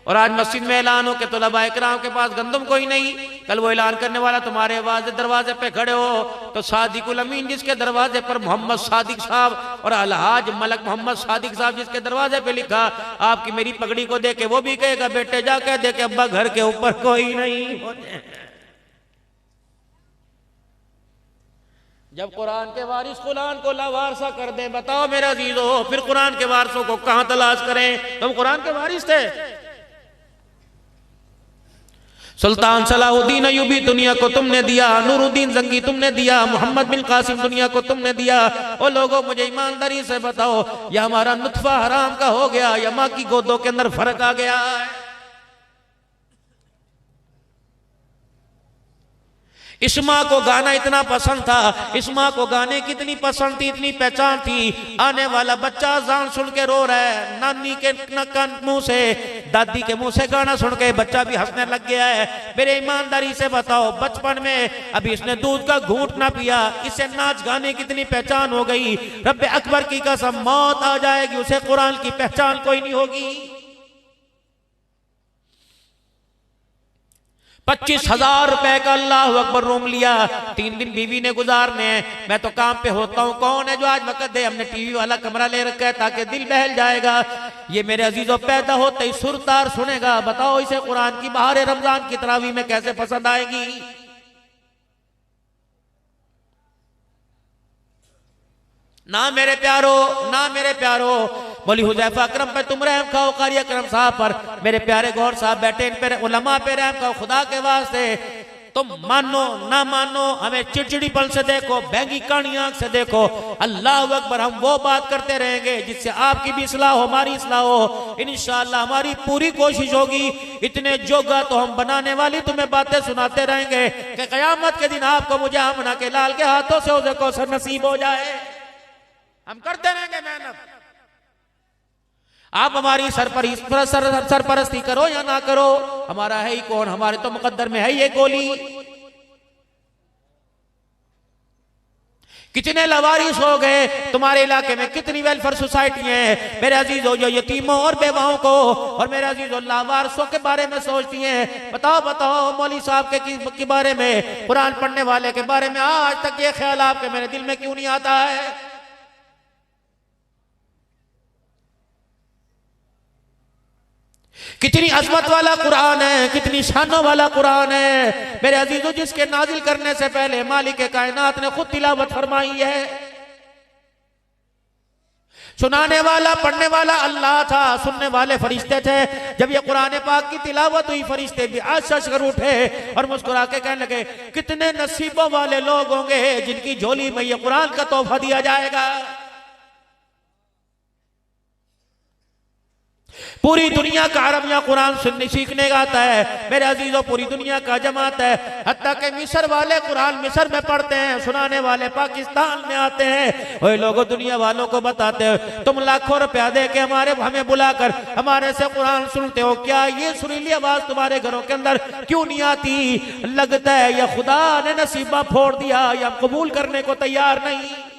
और आज मस्जिद में ऐलान हो कि तलबा इकराम के पास गंदम कोई नहीं, कल वो ऐलान करने वाला तुम्हारे दरवाजे पे खड़े हो तो सादिकुल अमीन जिसके दरवाजे पर मोहम्मद सादिक साहब और अलहाज मलक मोहम्मद सादिक साहब जिसके दरवाजे पे लिखा, आपकी मेरी पगड़ी को देके वो भी कहेगा बेटे जा कह दे के अब्बा घर के ऊपर कोई नहीं। जब कुरान के वारिस कुरान को लावारसा कर दे, बताओ मेरा अजीजो फिर कुरान के वारिसों को कहां तलाश करें? तुम कुरान के वारिस थे। सुल्तान सलाहुद्दीन अय्यूबी दुनिया को तुमने दिया, नूरुद्दीन जंगी तुमने दिया, मोहम्मद बिन कासिम दुनिया को तुमने दिया। ओ लोगों मुझे ईमानदारी से बताओ, या हमारा नुत्फा हराम का हो गया या माँ की गोदों के अंदर फर्क आ गया है? इस माँ को गाना इतना पसंद था, इस माँ को गाने की इतनी पसंद थी, इतनी पहचान थी। आने वाला बच्चा अज़ान सुन के रो रहा है, नानी के मुंह से, दादी के मुंह से गाना सुन के बच्चा भी हंसने लग गया है। मेरे ईमानदारी से बताओ, बचपन में अभी इसने दूध का घूंट ना पिया, इसे नाच गाने की इतनी पहचान हो गई, रब्बे अकबर की कसम मौत आ जाएगी उसे कुरान की पहचान कोई नहीं होगी। 25,000 रुपए का अल्लाह अकबर रूम लिया, 3 दिन बीवी ने गुजारने। मैं तो काम पे होता हूँ, कौन है जो आज वक़्त दे? हमने टीवी वाला कमरा ले रखा है ताकि दिल बहल जाएगा। ये मेरे अजीजों पैदा होते ही सुरतार सुनेगा, बताओ इसे कुरान की बहार रमजान की तरावी में कैसे पसंद आएगी? ना मेरे प्यारो, ना मेरे प्यारो, बोली हुज़ैफा अकरम पे तुम रहम खाओ, कारी अकरम साहब पर। मेरे प्यारे गौर साहब बैठे, इन पे उलमा पे रहम खाओ खुदा के वास्ते। तुम मानो ना मानो, हमें चिड़चिड़ीपन से देखो, बैंगी कानी आंख से देखो, अल्लाह अकबर। हम वो बात करते रहेंगे जिससे आपकी भी इस्लाह हो, हमारी इस्लाह हो। इंशाअल्लाह हमारी पूरी कोशिश होगी, इतने जोगा तो हम बनाने वाली तुम्हें बातें सुनाते रहेंगे कि क़यामत के दिन आपको मुझे आमना के लाल के हाथों से उसे कौसर नसीब हो जाए। हम करते रहेंगे मेहनत। आप हमारी सरपरस्ती करो या ना करो, हमारा है ही कौन, हमारे तो मुकद्दर में है ये गोली। कितने लवारिस हो गए तुम्हारे इलाके में, कितनी वेलफेयर सोसाइटी है मेरे अजीजों, जो यतीमों और बेवाओं को और मेरे अजीजों लावारिसों के बारे में सोचती हैं। बताओ बताओ, मौली साहब के बारे में, कुरान पढ़ने वाले के बारे में आज तक ये ख्याल आपके मेरे दिल में क्यों नहीं आता है? कितनी अजमत वाला कुरान है, कितनी शानों वाला कुरान है मेरे अजीजों, जिसके नाजिल करने से पहले मालिक कायनात ने खुद तिलावत फरमाई है। सुनाने वाला पढ़ने वाला अल्लाह था, सुनने वाले फरिश्ते थे। जब ये कुरान पाक की तिलावत हुई, फरिश्ते भी आश्चर्य कर उठे और मुस्कुरा के कहने लगे, कितने नसीबों वाले लोग होंगे जिनकी झोली में ये कुरान का तोहफा दिया जाएगा। पूरी दुनिया का अरबिया कुरान सुनने सीखने का आता है मेरे अजीजों, पूरी दुनिया का जमात है। हत्ता के मिस्र वाले कुरान मिस्र में पढ़ते हैं, सुनाने वाले पाकिस्तान में आते हैं। वही लोगों दुनिया वालों को बताते हो, तुम लाखों रुपया दे के हमें बुलाकर हमारे से कुरान सुनते हो, क्या ये सुरीली आवाज तुम्हारे घरों के अंदर क्यों नहीं आती? लगता है या खुदा ने नसीबा फोड़ दिया या कबूल करने को तैयार नहीं।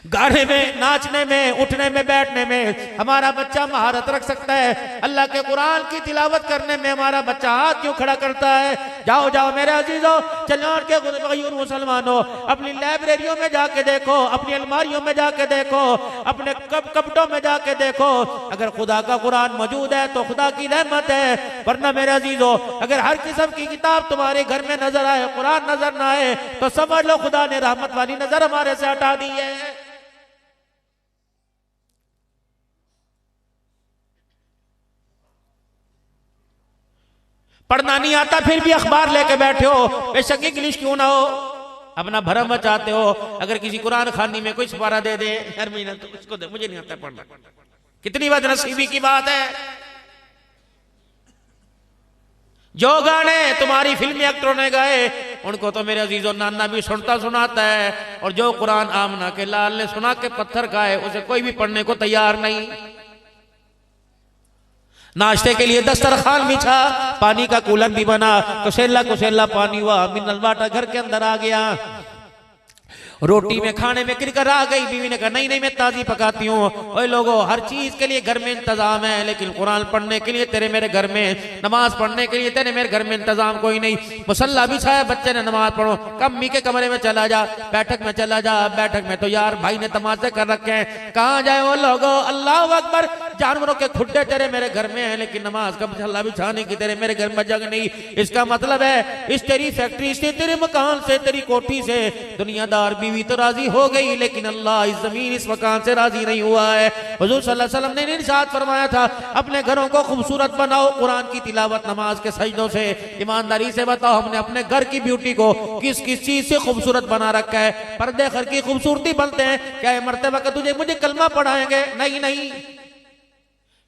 गाने में, नाचने में, उठने में, बैठने में हमारा बच्चा महारत रख सकता है, अल्लाह के कुरान की तिलावत करने में हमारा बच्चा हाथ क्यों खड़ा करता है? जाओ जाओ मेरे अजीजों, चलो के मुसलमानों, अपनी लाइब्रेरियों में जाके देखो, अपनी अलमारियों में जाके देखो, अपने कपटों में जाके देखो। अगर खुदा का कुरान मौजूद है तो खुदा की रहमत है, वरना मेरे अजीजों अगर हर किस्म की किताब तुम्हारे घर में नजर आए, कुरान नजर ना आए, तो समझ लो खुदा ने रहमत वाली नजर हमारे से हटा दी है। पढ़ना नहीं आता फिर भी अखबार लेके बैठे हो, बेशक इंग्लिश क्यों ना हो, अपना भरम मचाते हो। अगर किसी कुरान खानी में कोई सिपारा दे दे हर महीना, तो उसको दे, मुझे नहीं आता पढ़ना। कितनी बदनसीबी की बात है। जो गाने तुम्हारी फिल्मी एक्टरों ने गाए उनको तो मेरे अजीजों नाना भी सुनता सुनाता है, और जो कुरान आमना के लाल ने सुना के पत्थर खाए उसे कोई भी पढ़ने को तैयार नहीं। नाश्ते के लिए दस्तरखान बिछा, पानी का कूलर भी बना, कुसेला कुसेला पानी हुआ, मिनरल वाटर घर के अंदर आ गया। रोटी में खाने में किरकर आ गई, बीवी ने कहा नहीं नहीं मैं ताजी पकाती हूँ। ओए लोगों, हर चीज के लिए घर में इंतजाम है, लेकिन कुरान पढ़ने के लिए तेरे मेरे घर में, नमाज पढ़ने के लिए तेरे मेरे घर में इंतजाम कोई नहीं। मुसल्ला बिछाया, बच्चे ने नमाज पढ़ो, कम्मी के कमरे में चला जा, बैठक में चला जा, बैठक में तो यार भाई ने तमाशे कर रखे हैं, कहाँ जाए वो लोगों? अल्लाह अकबर, जानवरों के खुड्डे तेरे मेरे घर में हैं, लेकिन नमाज का मसला बिछाने की तेरे मेरे घर में जगह नहीं। इसका मतलब है इस तेरी फैक्ट्री से, तेरे मकान से, तेरी कोठी से दुनियादार बीवी तो राजी हो गई, लेकिन अल्लाह इस जमीन इस मकान से राजी नहीं हुआ है। हुजूर सल्लल्लाहु अलैहि वसल्लम ने इरशाद फरमाया था, अपने घरों को खूबसूरत बनाओ कुरान की तिलावत नमाज के सजदों से। ईमानदारी से बताओ, हमने अपने घर की ब्यूटी को किस किस चीज से खूबसूरत बना रखा है? पर्दे घर की खूबसूरती बनते हैं क्या? ये मरते वक्त तुझे मुझे कलमा पढ़ाएंगे? नहीं नहीं।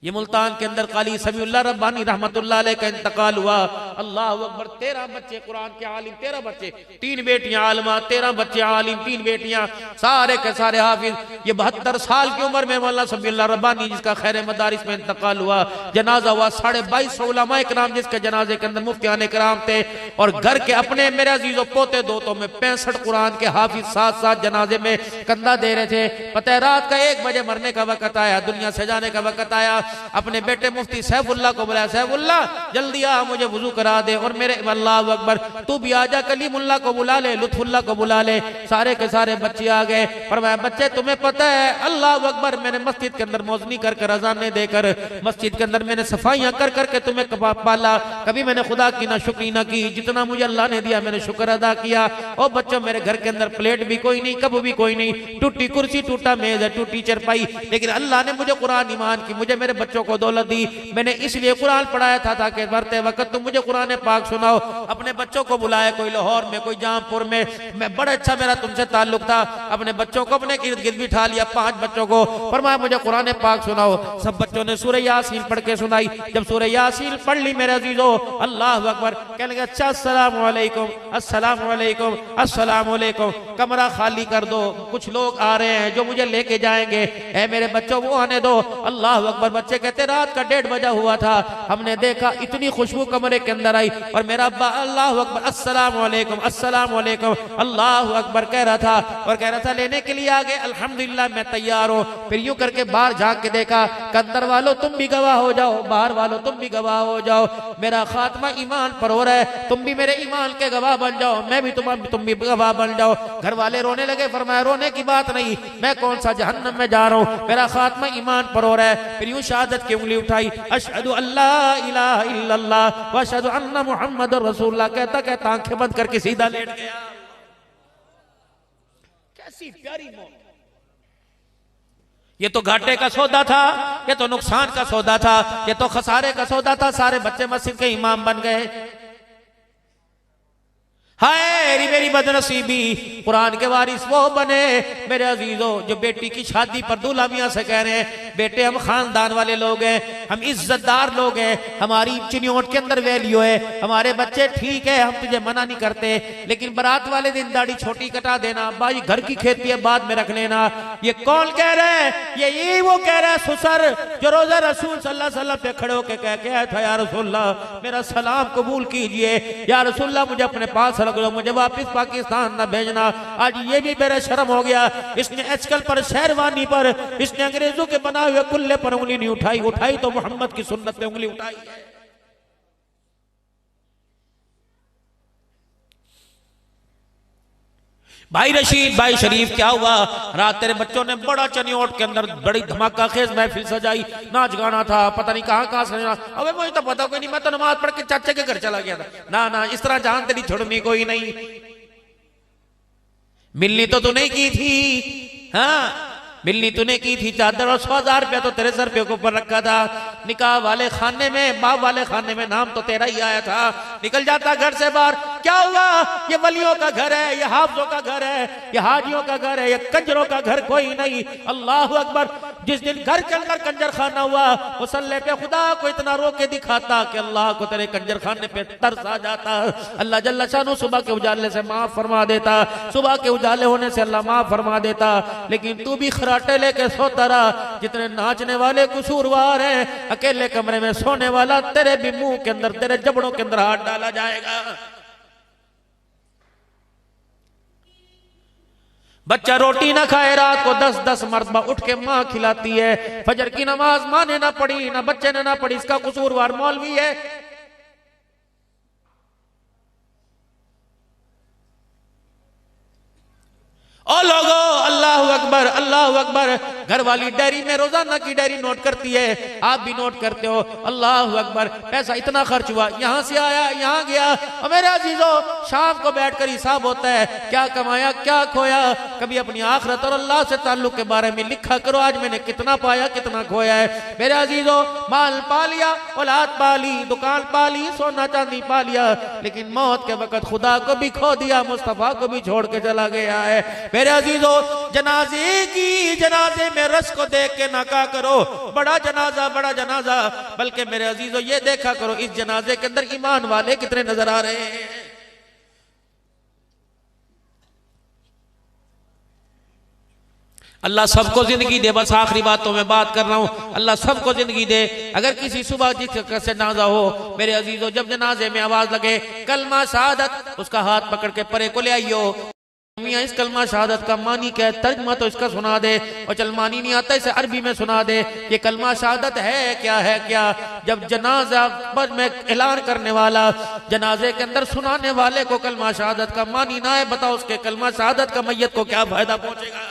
ये मुल्तान के अंदर काली समीउल्लाह रब्बानी रहमतुल्लाह अलैह का इंतकाल हुआ। अल्लाह अकबर। 13 बच्चे कुरान के आलिम, 13 बच्चे, 3 बेटियां आलिमा, 13 बच्चे आलिम, 3 बेटियां, सारे के सारे हाफिज। ये 72 साल की उम्र में मौलाना समीउल्लाह रब्बानी जिसका खैर मदारिस में इंतकाल हुआ, जनाजा हुआ 2250 उलमा इकराम जिसके जनाजे के अंदर मुफ्तियान इकराम थे, और घर के अपने मेरे अजीजों पोते दोतों में 65 कुरान के हाफिज साथ साथ जनाजे में कंधा दे रहे थे। पता है रात का 1 बजे मरने का वक्त आया, दुनिया से जाने का वक्त आया। अपने बेटे मुफ्ती सैफुल्लाह को बुलाया, सैफुल्लाह जल्दी आ, मुझे वुजू करा दे, और मेरे अल्लाह अकबर तू भी आजा, कलीमुल्लाह को बुला ले, लुत्फुल्लाह को बुला ले। सारे के सारे बच्चे आ गए। फरमाया बच्चे तुम्हें पता है अल्लाह अकबर मैंने मस्जिद के अंदर मौजनी कर कर अजाने देकर मस्जिद के अंदर मैंने सफाइयां कर करके तुम्हें पाला, कभी मैंने खुदा की ना शुक्री ना की, जितना मुझे अल्लाह ने दिया मैंने शुक्र अदा किया। और बच्चों मेरे घर के अंदर प्लेट भी कोई नहीं, कब भी कोई नहीं, टूटी कुर्सी, टूटा मेज है, टूटी चरपाई, लेकिन अल्लाह ने मुझे कुरान ईमान की, मुझे मेरे बच्चों को दौलत दी। मैंने इसलिए कुरान पढ़ाया था ताकि मरते वक्त तुम मुझे कुरान पाक सुनाओ। अपने बच्चों को बुलाया, कोई लाहौर में, कोई जामपुर में, मैं बड़ा अच्छा मेरा तुमसे ताल्लुक था। अपने बच्चों को अपने इर्द गिर्द बिठा लिया, 5 बच्चों को, फरमाया मुझे कुरान पाक सुनाओ। सब बच्चों ने सूरह यासीन पढ़ के सुनाई। जब सूरह यासीन पढ़ ली मेरे अजीजों, अल्लाह अकबर, कहने लगे अच्छा अस्सलाम वालेकुम, अस्सलाम वालेकुम, अस्सलाम वालेकुम, कमरा खाली कर दो, कुछ लोग आ रहे हैं जो मुझे लेके जाएंगे, ऐ मेरे बच्चों वो आने दो। अल्लाह अकबर। बच्चे कहते रात का 1:30 बजा हुआ था, हमने देखा इतनी खुशबू कमरे के अंदर आई, और मेरा अब्बा अल्लाह अकबर अस्सलाम वालेकुम, अस्सलाम वालेकुम, अल्लाह अकबर कह रहा था, और कह रहा था लेने के लिए आ गए, अल्हम्दुलिल्लाह मैं तैयार हूँ। फिर यूं करके बाहर झांक के देखा, अंदर वालों तुम भी गवाह हो जाओ, बाहर वालों तुम भी गवाह हो जाओ, मेरा खात्मा ईमान पर हो रहा है, तुम भी मेरे ईमान के गवाह बन जाओ, मैं भी तुम भी गवाह बन जाओ। घर वाले रोने लगे। फरमाया रोने की बात नहीं, मैं कौन सा जहन्नम में जा रहा हूँ, मेरा खात्मा ईमान पर हो रहा है। फिर यूं शहादत की उंगली उठाई, अशहदु अल्ला इलाहा इल्लल्लाह व अशहदु अन्ना मुहम्मदुर रसूलुल्लाह, कहता कहता आंखें बंद करके सीधा लेट गया। कैसी प्यारी मौत। ये तो घाटे का सौदा था, ये तो नुकसान का सौदा था, ये तो खसारे का सौदा था। सारे बच्चे मस्जिद के इमाम बन गए। हाय मेरी बदनसीबी, कुरान के वारिस वो बने मेरे अजीजों जो बेटी की शादी पर दूल्हा मियां से कह रहे हैं बेटे हम खानदान वाले लोग हैं, हम इज्जतदार लोग हैं, हमारी चिन्योट के अंदर वैल्यू है, हमारे बच्चे ठीक है, हम तुझे मना नहीं करते, लेकिन बारात वाले दिन दाढ़ी छोटी कटा देना, भाई घर की खेती है बाद में रख लेना। ये कौन कह रहा है? ये वो कह रहा है सुसर जो रोजा रसूल सल्लल्लाहु अलैहि वसल्लम पे खड़े होकर कह के आया था, या रसूलल्लाह मेरा सलाम कबूल कीजिए, या रसूलल्लाह मुझे अपने पास रख लो, मुझे वापस पाकिस्तान ना भेजना। आज ये भी मेरा शर्म हो गया। इसने आजकल पर शेरवानी पर, इसने अंग्रेजों के बनाए हुए कुल्ले पर उंगली नहीं उठाई, उठाई तो मोहम्मद की सुन्नत पे उंगली उठाई है। भाई रशीद भाई शरीफ क्या हुआ? रात तेरे बच्चों ने बड़ा चनियोट के अंदर बड़ी धमाका खेज महफिल सजाई, नाच गाना था, पता नहीं कहां कहां से। अबे मुझे तो पता कोई नहीं, मैं तो नमाज पढ़ के चाचे के घर चला गया था। ना ना इस तरह जान तेरी छोड़नी कोई नहीं। मिलनी तो तू नहीं की थी, हाँ मिलनी तूने की थी, चादर और 100,000 रुपया तो तेरे सर पे ऊपर रखा था। निकाह वाले खाने में, बाप वाले खाने में नाम तो तेरा ही आया था, निकल जाता घर से बाहर। क्या हुआ? ये वलियों का घर है, ये हाफिजों का घर है, ये हाजियों का घर है, ये कंजरों का घर कोई नहीं। अल्लाह अकबर। जिस दिन घर के अंदर कंजर खाना हुआ, मुसल्ले पे खुदा को इतना रो के दिखाता कि अल्लाह को तेरे कंजर खाने पे तरस आ जाता। अल्लाह जल्ला शानू सुबह के उजाले से माफ फरमा देता, सुबह के उजाले होने से अल्लाह माफ फरमा देता। लेकिन तू भी खराटे लेके सोता रहा। जितने नाचने वाले कसूरवार हैं, अकेले कमरे में सोने वाला, तेरे भी मुंह के अंदर, तेरे जबड़ों के अंदर हाथ डाला जाएगा। बच्चा रोटी ना खाए, रात को 10-10 मरतबा उठ के माँ खिलाती है। फजर की नमाज माँ ने ना पढ़ी, ना बच्चे ने ना पढ़ी, इसका कसूरवार मौलवी है। ओ लोगो, अल्लाह अकबर, अल्लाह अल्लाह अकबर। घर वाली डायरी में रोजाना की डायरी नोट करती है, आप भी नोट करते हो। अल्लाह अकबर, पैसा इतना खर्च हुआ, यहाँ से आया यहाँ गया। और मेरे अजीजों, शाम को बैठकर हिसाब होता है, क्या कमाया क्या खोया। कभी अपनी आखिरत और अल्लाह से ताल्लुक के बारे में लिखा करो, आज मैंने कितना पाया कितना खोया है। मेरे अजीजों, माल पा लिया, औलाद पा ली, दुकान पा ली, सोना चांदी पा लिया, लेकिन मौत के वक्त खुदा को भी खो दिया, मुस्तफा को भी छोड़ के चला गया है। मेरे अजीजों, जनाजे में रस को देख के ना कहा करो बड़ा जनाजा, बल्कि मेरे अजीजों ये देखा करो इस जनाजे के अंदर ईमान वाले कितने नजर आ रहे हैं। अल्लाह सबको जिंदगी दे, बस आखिरी बातों में बात कर रहा हूं, अल्लाह सबको जिंदगी दे। अगर किसी सुबह जिक्र से जनाजा हो, मेरे अजीजों, जब जनाजे में आवाज लगे कलमा शहादत, उसका हाथ पकड़ के परे को ले आइयो। मियाँ इस कलमा शहादत का मानी क्या है, तर्जमा तो इसका सुना दे, और चल मानी नहीं आता इसे अरबी में सुना दे। ये कलमा शहादत है क्या। जब जनाजा पर में ऐलान करने वाला जनाजे के अंदर सुनाने वाले को कलमा शहादत का मानी ना है, बताओ उसके कलमा शहादत का मैयत को क्या फायदा पहुंचेगा।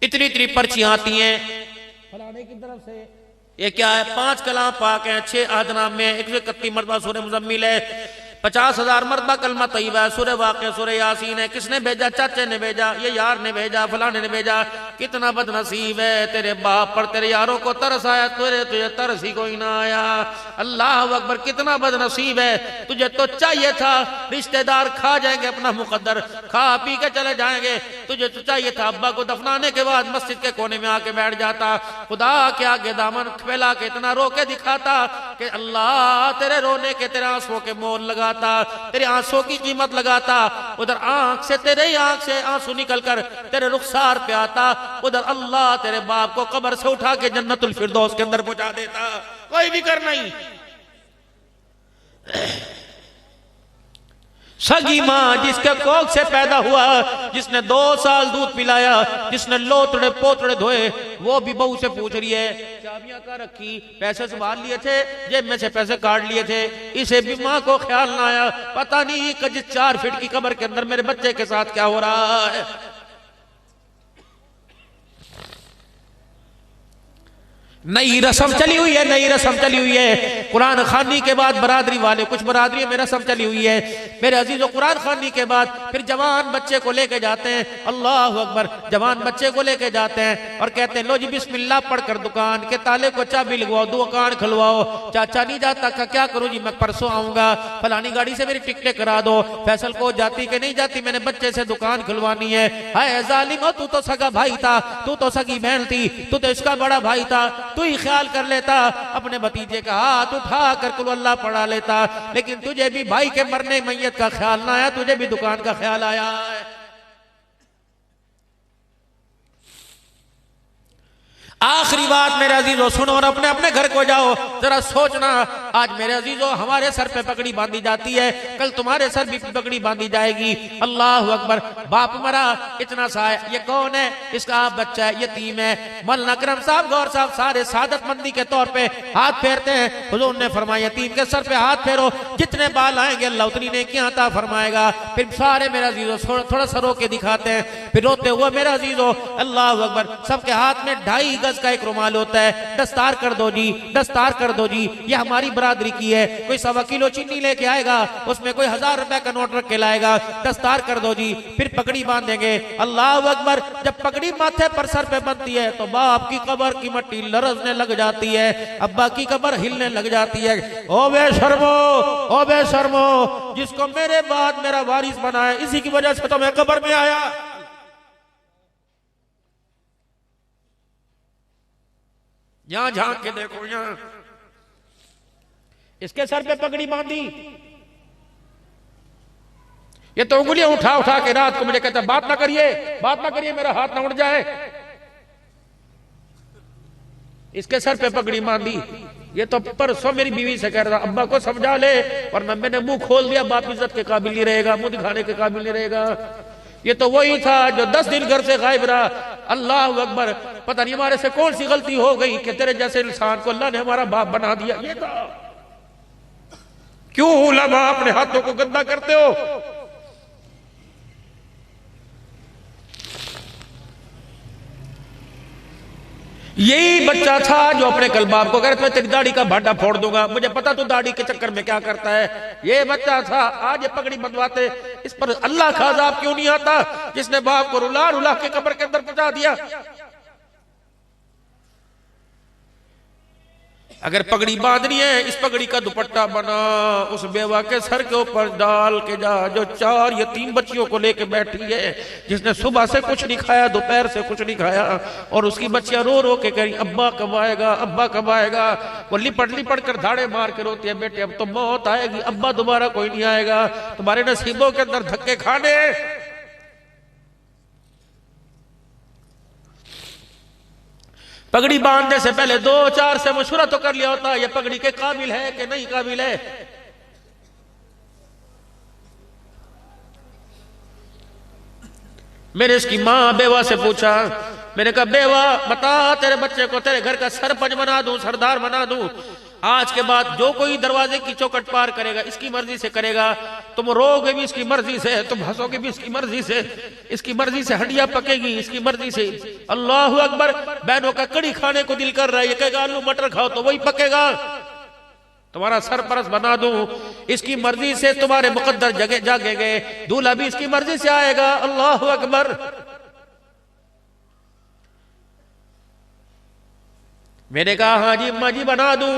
इतनी पर्चियां आती हैं फलाने की तरफ से, ये क्या है, 5 कलाम पाक हैं, 6 अहदनाम में, 131 मरतबा सूरह मुज़म्मिल है, 50,000 मरतबा कलमा तैयबा है, सूरह वाक़िया, सूरह यासीन है। किसने भेजा? चाचे ने भेजा, ये यार ने भेजा, फलाने ने भेजा। कितना बदनसीब है, तेरे बाप पर तेरे यारों को तरस आया, तुझे तरस ही कोई ना आया। अल्लाह अकबर, कितना बदनसीब है, तुझे तो चाहिए था रिश्तेदार खा जाएंगे अपना मुकद्दर, खा पी के चले जाएंगे, तुझे तो चाहिए था अब्बा को दफनाने के बाद मस्जिद के कोने में आके बैठ जाता, खुदा के आगे दामन फैला के इतना रो के दिखाता कि अल्लाह तेरे रोने के, तेरे आंसुओं के मोल लगा, तेरे आंसुओं की कीमत लगाता। उधर आंख से, तेरे ही आंख से आंसू निकलकर तेरे रुखसार पे आता, उधर अल्लाह तेरे बाप को कब्र से उठा के जन्नतुल फिरदौस के अंदर पहुंचा देता। कोई भी कर नहीं। सगी माँ जिसके कोख से पैदा हुआ, जिसने 2 साल दूध पिलाया, जिसने लोतड़े पोतड़े धोए, वो भी बहू से पूछ रही है चाबियां कहाँ रखी, पैसे संभाल लिए थे, जेब में से पैसे काट लिए थे। इसे भी माँ को ख्याल ना आया, पता नहीं कि जिस 4 फीट की कब्र के अंदर मेरे बच्चे के साथ क्या हो रहा है। नई रस्म चली हुई है, कुरान खानी के बाद बरादरी वाले, कुछ बरादरी में रस्म चली हुई है। मेरे अजीजों, कुरान खानी के बाद फिर जवान बच्चे को लेके जाते हैं, अल्लाह अकबर, जवान बच्चे को लेके जाते हैं और कहते हैं लो जी बिस्मिल्लाह पढ़कर दुकान के ताले को चाबी लगवाओ, दुकान खुलवाओ। चाचा नहीं जाता, क्या करूं जी, मैं परसों आऊंगा, फलानी गाड़ी से मेरी टिकटें करा दो। फैसल को जाती कि नहीं जाती, मैंने बच्चे से दुकान खुलवानी है। हाय जालिम, तू तो सगा भाई था, तू तो सगी बहन थी, तू तो इसका बड़ा भाई था, तू ही ख्याल कर लेता, अपने भतीजे का हाथ उठा कर कुल अल्लाह पढ़ा लेता। लेकिन तुझे भी भाई के मरने मैयत का ख्याल ना आया, तुझे भी दुकान का ख्याल आया है। आखिरी बात मेरे अजीजों सुनो और अपने अपने घर को जाओ, जरा सोचना। आज मेरे अजीजों हमारे सर पे पगड़ी बांधी जाती है, कल तुम्हारे सर भी पगड़ी बांधी जाएगी। अल्लाह अकबर, बाप मरा इतना सा है, ये कौन है, इसका आप बच्चा है, यतीम है। मौलाना करम साहब, गौर साहब सारे सादतमंदी के तौर पे हाथ फेरते हैं। हुजूर ने फरमाया यतीम के सर पे हाथ फेरो, जितने बाल आएंगे अल्लाह उतनी नेकियां अता फरमाएगा। फिर सारे मेरे अजीजों थोड़ा सा रो के दिखाते हैं, फिर रोते हुए मेरे अजीजों अल्लाह अकबर, सबके हाथ में 2.5 गज का एक रुमाल होता है, दस्तार कर दो जी, दस्तार कर दो जी, ये हमारी बरादरी की है। कोई 1.25 किलो चीनी लेके आएगा, उसमें कोई 1000 रुपए का नोट रख के लाएगा, दस्तार कर दो जी, फिर पगड़ी बांधेंगे। अल्लाह अकबर, जब पगड़ी माथे पर सर पे बनती है तो बाप की कब्र की मट्टी लरजने लग जाती है, अब्बा की कब्र हिलने लग जाती है। ओ बेशर्मो, जिसको मेरे बाद मेरा वारिस बनाया, इसी की वजह से तो मैं कब्र में आया। यहां झांक के देखो, यहां इसके सर पे पगड़ी बांधी, ये तो उंगलियां उठा उठा के रात को मुझे कहता बात ना करिए, मेरा हाथ ना उड़ जाए। इसके सर पे पगड़ी बांधी, ये तो परसों मेरी बीवी से कह रहा था अब्बा को समझा ले, वरना मैंने मुंह खोल दिया, बाप इज्जत के काबिल नहीं रहेगा, मुंह दिखाने के काबिल नहीं रहेगा। ये तो वही था जो 10 दिन घर से गायब रहा। अल्लाह अकबर, पता नहीं हमारे से कौन सी गलती हो गई कि तेरे जैसे इंसान को अल्लाह ने हमारा बाप बना दिया। ये था, क्यों उलमा अपने हाथों को गंदा करते हो? यही बच्चा था जो अपने कल बाप को कह रहा था मैं तेरी दाढ़ी का भाटा फोड़ दूंगा, मुझे पता तू दाढ़ी के चक्कर में क्या करता है। ये बच्चा था, आज ये पगड़ी बंधवाते। इस पर अल्लाह का अज़ाब क्यों नहीं आता जिसने बाप को रुला रुला के कब्र के अंदर पहुंचा दिया। अगर पगड़ी बांधनी है, इस पगड़ी का दुपट्टा बना उस बेवा के सर के ऊपर डाल के जा जो 4 या 3 बच्चियों को लेके बैठी है, जिसने सुबह से कुछ नहीं खाया, दोपहर से कुछ नहीं खाया, और उसकी बच्चियां रो रो के कह रही अब्बा कब आएगा, अब्बा कब आएगा। वो लिपट कर धाड़े मार के रोती है, बेटे अब तो मौत आएगी, अब्बा दोबारा कोई नहीं आएगा, तुम्हारे नसीबों के अंदर धक्के खाने। पगड़ी बांधने से पहले 2-4 से मशवरा तो कर लिया होता ये पगड़ी के काबिल है कि नहीं काबिल है। मैंने इसकी मां बेवा से पूछा, मैंने कहा बेवा बता तेरे बच्चे को तेरे घर का सरपंच बना दूं, सरदार बना दूं, आज के बाद जो कोई दरवाजे की चौखट पार करेगा इसकी मर्जी से करेगा, तुम रोगे भी इसकी मर्जी से, तुम हंसोगे भी इसकी मर्जी से, इसकी मर्जी से हड्डियां पकेगी इसकी मर्जी से। अल्लाह अकबर। बहनों का कड़ी खाने को दिल कर रहा है, ये कहेगा आलू मटर खाओ तो वही पकेगा। तुम्हारा सरपरस्त बना दूं, इसकी मर्जी से तुम्हारे मुकद्दर जगह जागेंगे, दूल्हा भी इसकी मर्जी से आएगा। अल्लाह अकबर। मैंने कहा हाँ जी अम्मा जी बना दूं।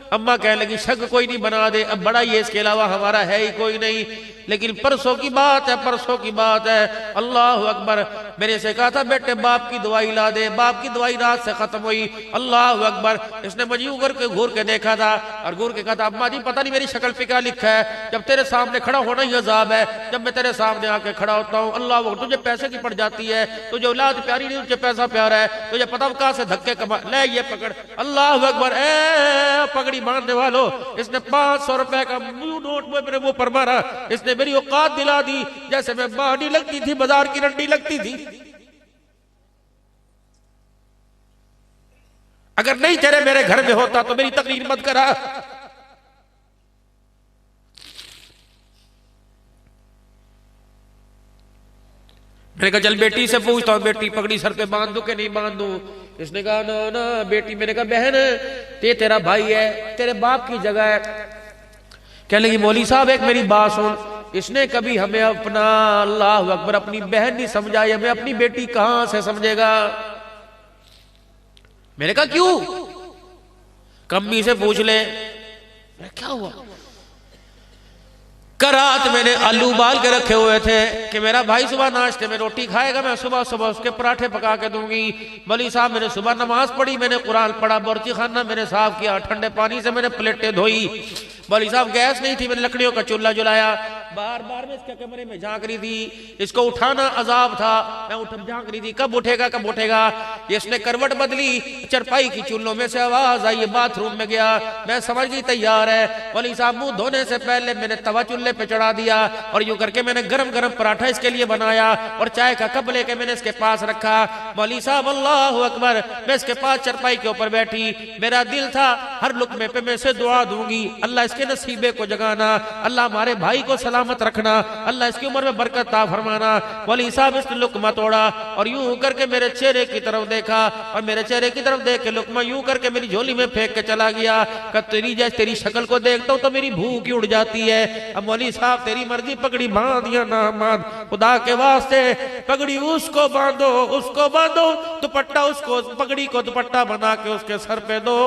अम्मा कहने लगी शक कोई नहीं बना दे, अब बड़ा ये इसके अलावा हमारा है ही कोई नहीं। लेकिन परसों की बात है, परसों की बात है। अल्लाह अकबर। मेरे से कहा था बेटे बाप की दवाई ला दे, बाप की दवाई रात से खत्म हुई। अल्लाह अकबर। इसने मजबूर करके घूर के देखा था और घूर के कहा था अम्मा जी पता नहीं मेरी शक्ल पे क्या लिखा है, जब तेरे सामने खड़ा होना ही अजाब है, जब मैं तेरे सामने आके खड़ा होता हूँ अल्लाह तुझे पैसे की पड़ जाती है, तुझे औलाद प्यारी नहीं तुझे पैसा प्यारा है, तुझे पता कहां से धक्के कमा ले ये पकड़। अल्लाह अकबर। पगड़ी बांधने वालों, इसने 500 रुपए का नोट में मेरे मुंह पर मारा, इसने मेरी औकात दिला दी, जैसे मैं बाड़ी लगती थी बाजार की रंडी लगती थी। अगर नहीं तेरे मेरे घर में होता तो मेरी तकरीर मत करा। मैंने कहा चल बेटी से पूछता हूं, बेटी पगड़ी सर पे बांध दूं कि नहीं बांध दूं। इसने कहा ना ना बेटी। मैंने कहा बहन ते तेरा भाई है, तेरे बाप की जगह है। कहने लगी मौली साहब एक मेरी बात सुन, इसने कभी हमें अपना अल्लाह अकबर अपनी बहन नहीं समझा, हमें अपनी बेटी कहां से समझेगा। मैंने कहा क्यों, कम्मी से पूछ ले। क्या हुआ? रात मैंने आलू उबाल के रखे हुए थे कि मेरा भाई सुबह नाश्ते में रोटी खाएगा, मैं सुबह सुबह उसके पराठे पका के दूंगी। मौलवी साहब मैंने सुबह नमाज पढ़ी, मैंने कुरान पढ़ा, बोर्ची खाना मैंने साफ किया, ठंडे पानी से मैंने प्लेटें धोई। मौलवी साहब गैस नहीं थी, मैंने लकड़ियों का चूल्हा जलाया। बार बार मैं इसके कमरे में झांक रही थी, इसको उठाना अजाब था, मैं झांक रही थी कब उठेगा कब उठेगा। इसने करवट बदली, चरपाई की चूल्हों में से आवाज आई, बाथरूम में गया, मैं समझ ली तैयार है। मौलवी साहब मुंह धोने से पहले मैंने तवा चूल्हे पे चढ़ा दिया और यूं करके मैंने गरम गरम पराठा इसके लिए बनाया और चाय का कप लेके मैंने इसके पास रखा। मौलवी साहब अल्लाह अकबर। मैं इसके पास चरपाई के ऊपर बैठी, मेरा दिल था हर लुकमे पे मैं इसे दुआ दूंगी, अल्लाह इसके नसीबे को जगाना, अल्लाह हमारे भाई को सलामत रखना, अल्लाह इसकी उम्र में बरकत ता फरमाना। मौलवी साहब इसने लुकमा तोड़ा और यूं करके मेरे चेहरे की तरफ देखा और मेरे चेहरे की तरफ देख के लुकमा यूं करके मेरी झोली में फेंक के चला गया। तेरी जैसे तेरी शक्ल को देखता हूं तो मेरी भूख ही उड़ जाती है। अब मौलवी साहब तेरी मर्जी, पगड़ी बांध या ना बांध, खुदा के वास्ते पगड़ी उसको बांधो, उसको बांधो, दुपट्टा उसको, पगड़ी को दुपट्टा बना के उसके सर पे दो।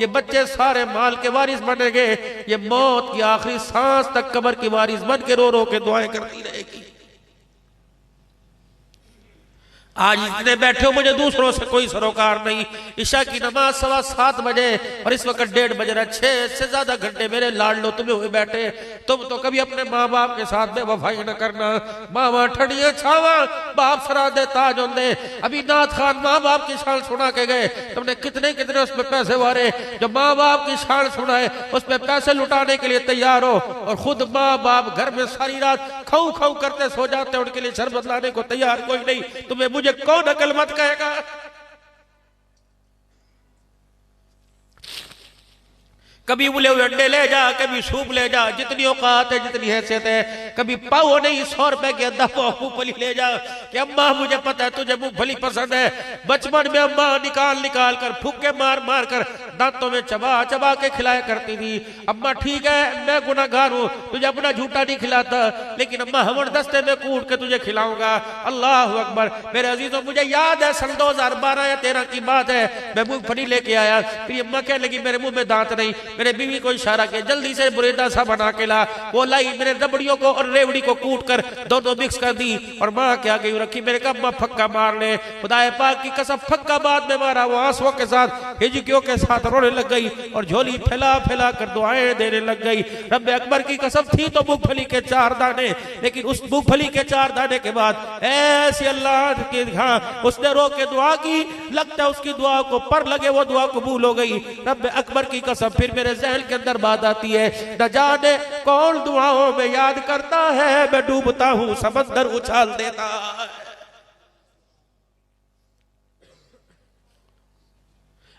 ये बच्चे सारे माल के वारिस बनेंगे, ये मौत की आखिरी सांस तक कब्र की वारिस बन के रो रो के दुआएं करती रहेगी। आज इतने बैठे हो, मुझे दूसरों से कोई सरोकार नहीं। ईशा की नमाज 7:15 बजे और इस वक्त 1:30 बज रहा, 6 से ज्यादा घंटे मेरे लाडलो तुम्हें हुए बैठे। तुम तो कभी अपने माँ बाप के साथ बेवफाई न करना। मावा ठड़िया छावा बाप सरादे ताज होंदे। अभी नाथ खान माँ बाप की शान सुना के गए, तुमने कितने कितने उसमें पैसे वारे। जो माँ बाप की शान सुनाए उसमें पैसे लुटाने के लिए तैयार हो और खुद माँ बाप घर में सारी रात खाऊ खाऊ करते सो जाते, उनके लिए शरबत लाने को तैयार कोई नहीं। तुम्हें मुझे कौन अकल मत कहेगा। कभी उबले हुए अंडे ले जा, कभी सूप ले जा, जितनी औकात है जितनी हैसियत है। कभी पाओ नहीं 100 रुपए के अंदर मूंगफली ले जा कि अम्मा मुझे पता है तुझे मूंगफली पसंद है। बचपन में अम्मा निकाल निकाल कर फुक्के मार मार कर दांतों में चबा चबा के खिलाया करती थी। अम्मा ठीक है मैं गुनाहगार हूँ, तुझे अपना झूठा नहीं खिलाता, लेकिन अम्मा हमर दस्ते में कूट के तुझे खिलाऊंगा। अल्लाह अकबर। मेरे अजीजों मुझे याद है सन 2012 या 13 की बात है, मैं मूंगफली लेके आया। फिर अम्मा कहने लगी मेरे मुंह में दांत नहीं। मेरे बीवी को इशारा किया जल्दी से बुरेदा सा बना के ला। वो लाई, मेरे रबड़ियों को और रेवड़ी को कूट कर दोनों मिक्स कर दी और माँ क्या गई रखी। मेरे कहा अम्मा फक्का मार ले। खुदाए पाक की कसम फक्का बाद में मारा। वो आंसुओं के साथ हिजकियों के साथ रोने लग गई और झोली फैला फैला कर दुआएं देने लग गई। रब अकबर की कसम थी तो मूंगफली के 4 दाने, लेकिन उस मूंगफली के 4 दाने के बाद ऐसी अल्लाह की उसने रो के दुआ की, लगता है उसकी दुआ को पर लगे वो दुआ कबूल हो गई। रब अकबर की कसम फिर मेरे ज़हन के अंदर बात आती है, न जाने कौन दुआओं में याद करता है, मैं डूबता हूं समंदर उछाल देता है।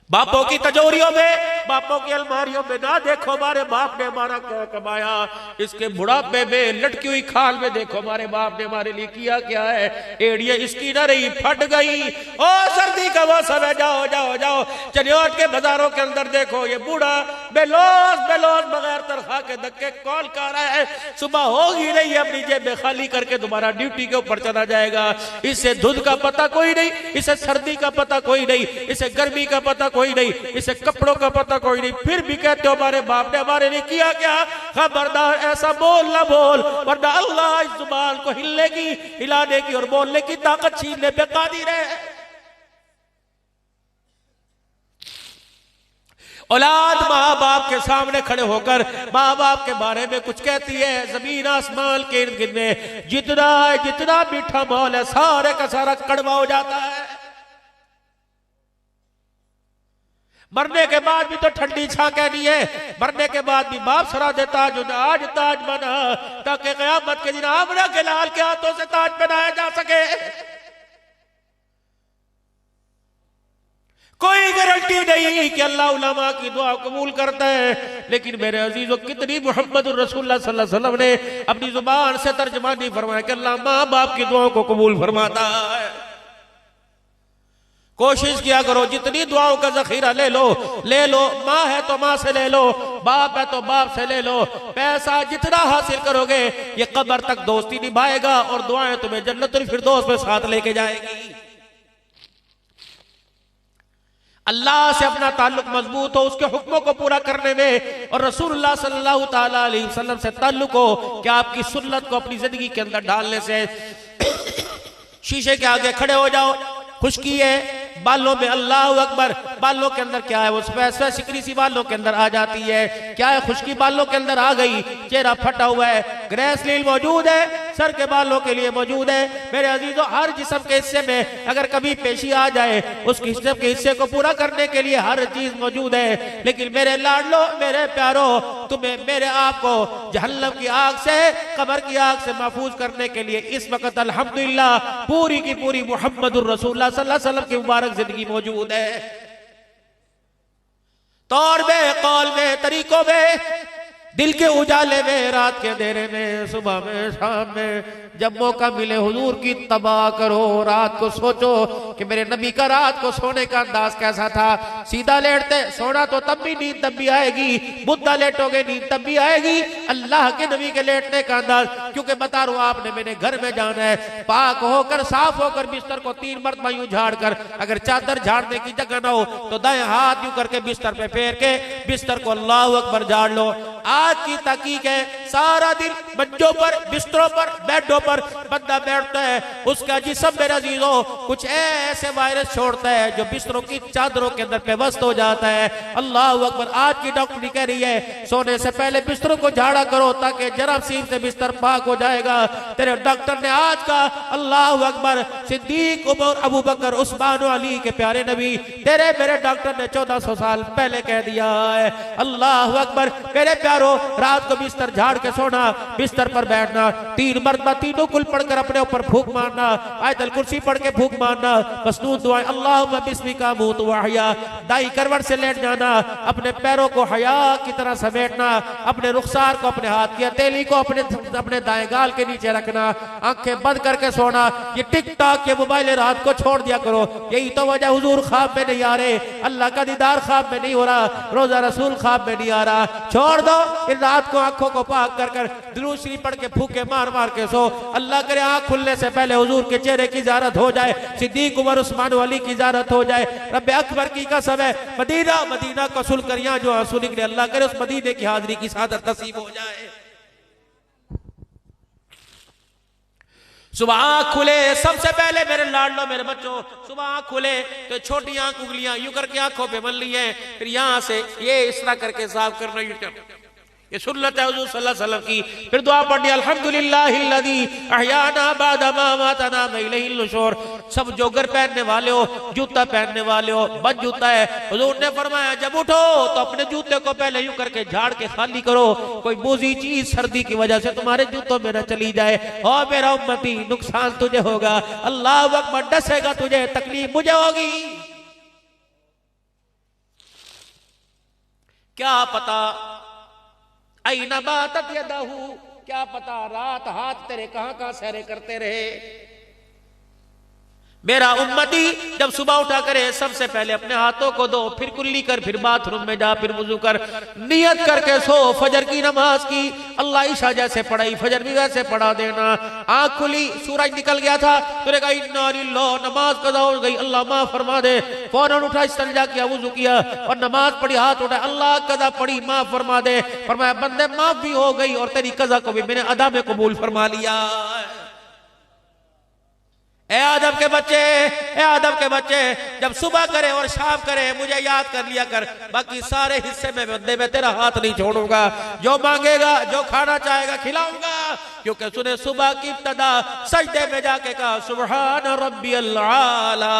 बापों की तिजोरियों में, बापों की अलमारियों में ना देखो हमारे बाप ने हमारा क्या कमाया, इसके बुढ़ापे में लटकी हुई खाल में देखो हमारे बाप ने हमारे लिए किया क्या है। एड़िया इसकी ना रही फट गई। ओ सर्दी का मौसम है, जाओ जाओ जाओ चनियोट के बाजारों के अंदर देखो ये बूढ़ा बेलोस बेलोस बगैर तनख्वाह के धक्के कॉल कर रहा है। सुबह होगी नहीं, अपनी जेब में खाली करके दोबारा ड्यूटी के ऊपर चला जाएगा। इसे धुंध का पता कोई नहीं, इसे सर्दी का पता कोई नहीं, इसे गर्मी का पता कोई नहीं, इसे कपड़ों का पता कोई नहीं। फिर भी कहते हो हमारे बाप ने हमारे लिए किया क्या। खबरदार ऐसा बोल ना बोल, वरना अल्लाह इस जुबान को हिलने की, हिलाने की और बोलने की ताकत छीनने पे कादिर है। औलाद माँ बाप के सामने खड़े होकर माँ बाप के बारे में कुछ कहती है, जमीन आसमान के इर्द गिर्द में जितना जितना मीठा माहौल है सारे का सारा कड़वा हो जाता है। मरने के बाद भी तो ठंडी छा कहनी है, मरने के बाद भी बाप सरा देता जो आज ताज बना, ताकि क़यामत के दिन आमना के लाल के हाथों से ताज बनाया जा सके। कोई गारंटी नहीं कि अल्लाह उलमा की दुआ कबूल करता है, लेकिन मेरे अजीजों कितनी मुहम्मदुर रसूलुल्लाह सल्लल्लाहु अलैहि वसल्लम ने अपनी जुबान से तर्जमानी फरमाया कि अल्लाह माँ बाप की दुआओं को कबूल फरमाता है। कोशिश किया करो जितनी दुआओं का जखीरा ले लो, ले लो। माँ है तो माँ से ले लो, बाप है तो बाप से ले लो। पैसा जितना हासिल करोगे ये कब्र तक दोस्ती निभाएगा और दुआएं तुम्हें जन्नतुल फिरदौस में साथ लेके जाएगी। अल्लाह से अपना ताल्लुक मजबूत हो, उसके हुक्मों को पूरा करने में, और रसूलुल्लाह सल्लल्लाहु ताला अलैहि वसल्लम से ताल्लुक हो कि आपकी सुन्नत को अपनी जिंदगी के अंदर डालने से। शीशे के आगे खड़े हो जाओ, खुशकी है बालों में, अल्लाह अकबर, बालों के अंदर क्या है वो सफेद सिकरी सी बालों के अंदर आ जाती है। क्या है खुशकी बालों के अंदर आ गई, चेहरा फटा हुआ है, ग्रेसलीन मौजूद है, सर के बालों के लिए मौजूद है। मेरे अजीजों हर जिस्म के हिस्से में अगर कभी पेशी आ जाए उस जिस्म के हिस्से को पूरा करने के लिए हर चीज मौजूद है। लेकिन मेरे लाडलो मेरे प्यारो, तुम्हें मेरे आप को जहन्नम की आग से, कब्र की आग से महफूज करने के लिए इस वक्त अल्हम्दुलिल्लाह पूरी की पूरी मुहम्मदुर रसूलुल्लाह सल्लल्लाहु अलैहि वसल्लम की मुबारक जिंदगी मौजूद है। तौर में, कौल में, तरीकों में, दिल के उजाले में, रात के अंधेरे में, सुबह में, शाम में, जब मौका मिले हुजूर की तबाह करो। रात को सोचो कि मेरे नबी का रात को सोने का अंदाज कैसा था। सीधा लेटते सोना तो तब भी नींद तब भी आएगी, मुद्दा लेटोगे नींद तब भी आएगी। अल्लाह के नबी के लेटने का अंदाज, क्योंकि बता रहा हूं आपने मेरे घर में जाना है, पाक होकर साफ होकर बिस्तर को 3 मरतबा यूं झाड़ कर, अगर चादर झाड़ने की जगह ना हो तो दाएं हाथ यूं करके बिस्तर पे फेर के बिस्तर को अल्लाह अकबर झाड़ लो। आज की तहकीक है सारा दिन मंचों पर, बिस्तरों पर, बेडों पर बंदा बैठता है, उसका जिस्म मेरा अजीजों कुछ ऐसे वायरस छोड़ता है जो बिस्तरों की चादरों के अंदर पेवस्त हो जाता है। अल्लाह अकबर। आज की डॉक्टरी कह रही है सोने से पहले बिस्तरों को झाड़ा करो ताकि जरासीम से बिस्तर पाक हो जाएगा। तेरे डॉक्टर ने आज का अल्लाह अकबर सिद्दीक, उमर, अबू बकर, उस्मान, अली के प्यारे नबी, तेरे मेरे डॉक्टर ने 1400 साल पहले कह दिया है। अल्लाह अकबर। मेरे प्यारो रात को बिस्तर झाड़ के सोना, बिस्तर पर बैठना, 3 मरतबा तीनों कुल पढ़कर अपने ऊपर फूंक मारना। मारना, आयतल कुर्सी पढ़ के फूंक मारना, मसनून दुआएं अल्लाहुम्मा बिस्मिका अमूतु व अहया, दाई करवट से लेट जाना, अपने पैरों को हया की तरह समेटना, अपने रुखसार को अपने हाथ की हथेली को अपने दाएं गाल के नीचे रखना, आंखें बंद करके सोना। ये टिक टॉक के मोबाइल रात को छोड़ दिया करो। यही तो वजह हुजूर ख्वाब में नहीं आ रहे, अल्लाह का दीदार ख्वाब में नहीं हो रहा, रोजा रसूल ख्वाब में नहीं आ रहा। छोड़ दो इन रात को आंखों को पाक कर कर दुरूद शरीफ पढ़ के फूके मार मार के सो। अल्लाह करे आंख खुलने से पहले हुजूर के चेहरे की ज़ियारत हो जाए, सिद्दीक उमर उस्मान अली की ज़ियारत हो जाए। रब्बे अकबर की कसम है, मदीना को सुन कर यहाँ जो आंसू निकले, अल्लाह करे उस मदीने की हाजिरी की सादत नसीब हो जाए। सुबह आँख खुले सबसे पहले मेरे लाडलो मेरे बच्चों, सुबह आँख खुले तो छोटी आँख उंगलियां यूं करके आंखों पे मल ली है, फिर यहां से ये इस तरह करके साफ करना, ये सुन्नत है हुजूर सल्लल्लाहु अलैहि वसल्लम की। फिर दुआ पढ़नी अल्हम्दुलिल्लाहिल्लज़ी अहयाना बादा मा मातना व इलैहिल नुशूर। सब जोगर पहनने वाले हो, जूता पहनने वाले हो, बद जूता है, हुजूर ने फरमाया जब उठो तो अपने जूते को पहले यूं करके झाड़ के खाली करो, कोई बोझी चीज सर्दी की वजह से तुम्हारे जूतों में न चली जाए। और मेरा उम्मती नुकसान तुझे होगा, अल्लाह अकबर, डसेगा तुझे, तकलीफ मुझे होगी। क्या पता ऐना बातत यदहू, क्या पता रात हाथ तेरे कहां कहां सैरे करते रहे। मेरा उम्मती जब सुबह उठा करे सबसे पहले अपने हाथों को धो, फिर कुल्ली कर, फिर बाथरूम में जा, फिर वुजू कर, नियत करके सो। फजर की नमाज की अल्लाह ईशा जैसे पढ़ाई, फजर भी वैसे पढ़ा देना। आंख खुली, सूरज निकल गया था, तूने कहा इन्ना लिल्लाह, नमाज कज़ा हो गई, अल्लाह माफ फरमा दे। फौरन उठा, इस्तिंजा किया, वुजू किया और नमाज पढ़ी, हाथ उठा, अल्लाह कज़ा पढ़ी, माफ फरमा दे। फरमाया बंदे माफ भी हो गई और तेरी कज़ा को भी मैंने अदा में कबूल फरमा लिया। ए आदम के बच्चे, ए आदम के बच्चे, जब सुबह करे और शाम करे मुझे याद कर लिया कर, बाकी सारे हिस्से में बंदे में तेरा हाथ नहीं छोड़ूंगा। जो मांगेगा, जो खाना चाहेगा खिलाऊंगा, क्योंकि सुने सुबह की इब्तिदा सजदे में जाके कहा सुब्हान रब्बियल आला।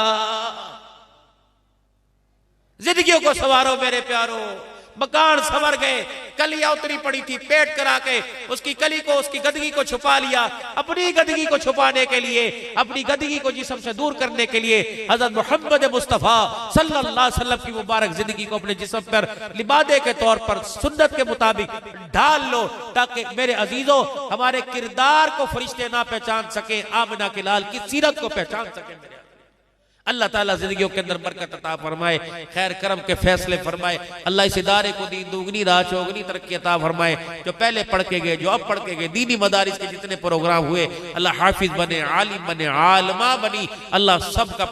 जिंदगियों को सवारो मेरे प्यारो, मकान संवर गए, कलियां उतरी पड़ी थी, पेट करा के उसकी कली को, उसकी गदगी को छुपा लिया। अपनी गदगी को छुपाने के लिए, अपनी गदगी को जिस्म से दूर करने के लिए हजरत मोहम्मद मुस्तफा सल्लल्लाहु अलैहि वसल्लम की मुबारक जिंदगी को अपने जिस्म पर लिबादे के तौर पर सुन्नत के मुताबिक ढाल लो, ताकि मेरे अजीजों हमारे किरदार को फरिश्ते ना पहचान सके, आमिना के लाल की सीरत को पहचान सके। अल्लाह ताला जिंदगियों के अंदर बरकत अता फरमाए, खैर करम के फैसले फरमाए। अल्लाह इस इदारे को दी दुगनी राह चौगनी तरक्की अता फरमाए। जो पहले पढ़ के गए, जो अब पढ़ के गए, दीनी मदारिस के जितने प्रोग्राम हुए, अल्लाह हाफिज बने, आलिम बने, आलमा बनी, अल्लाह सब का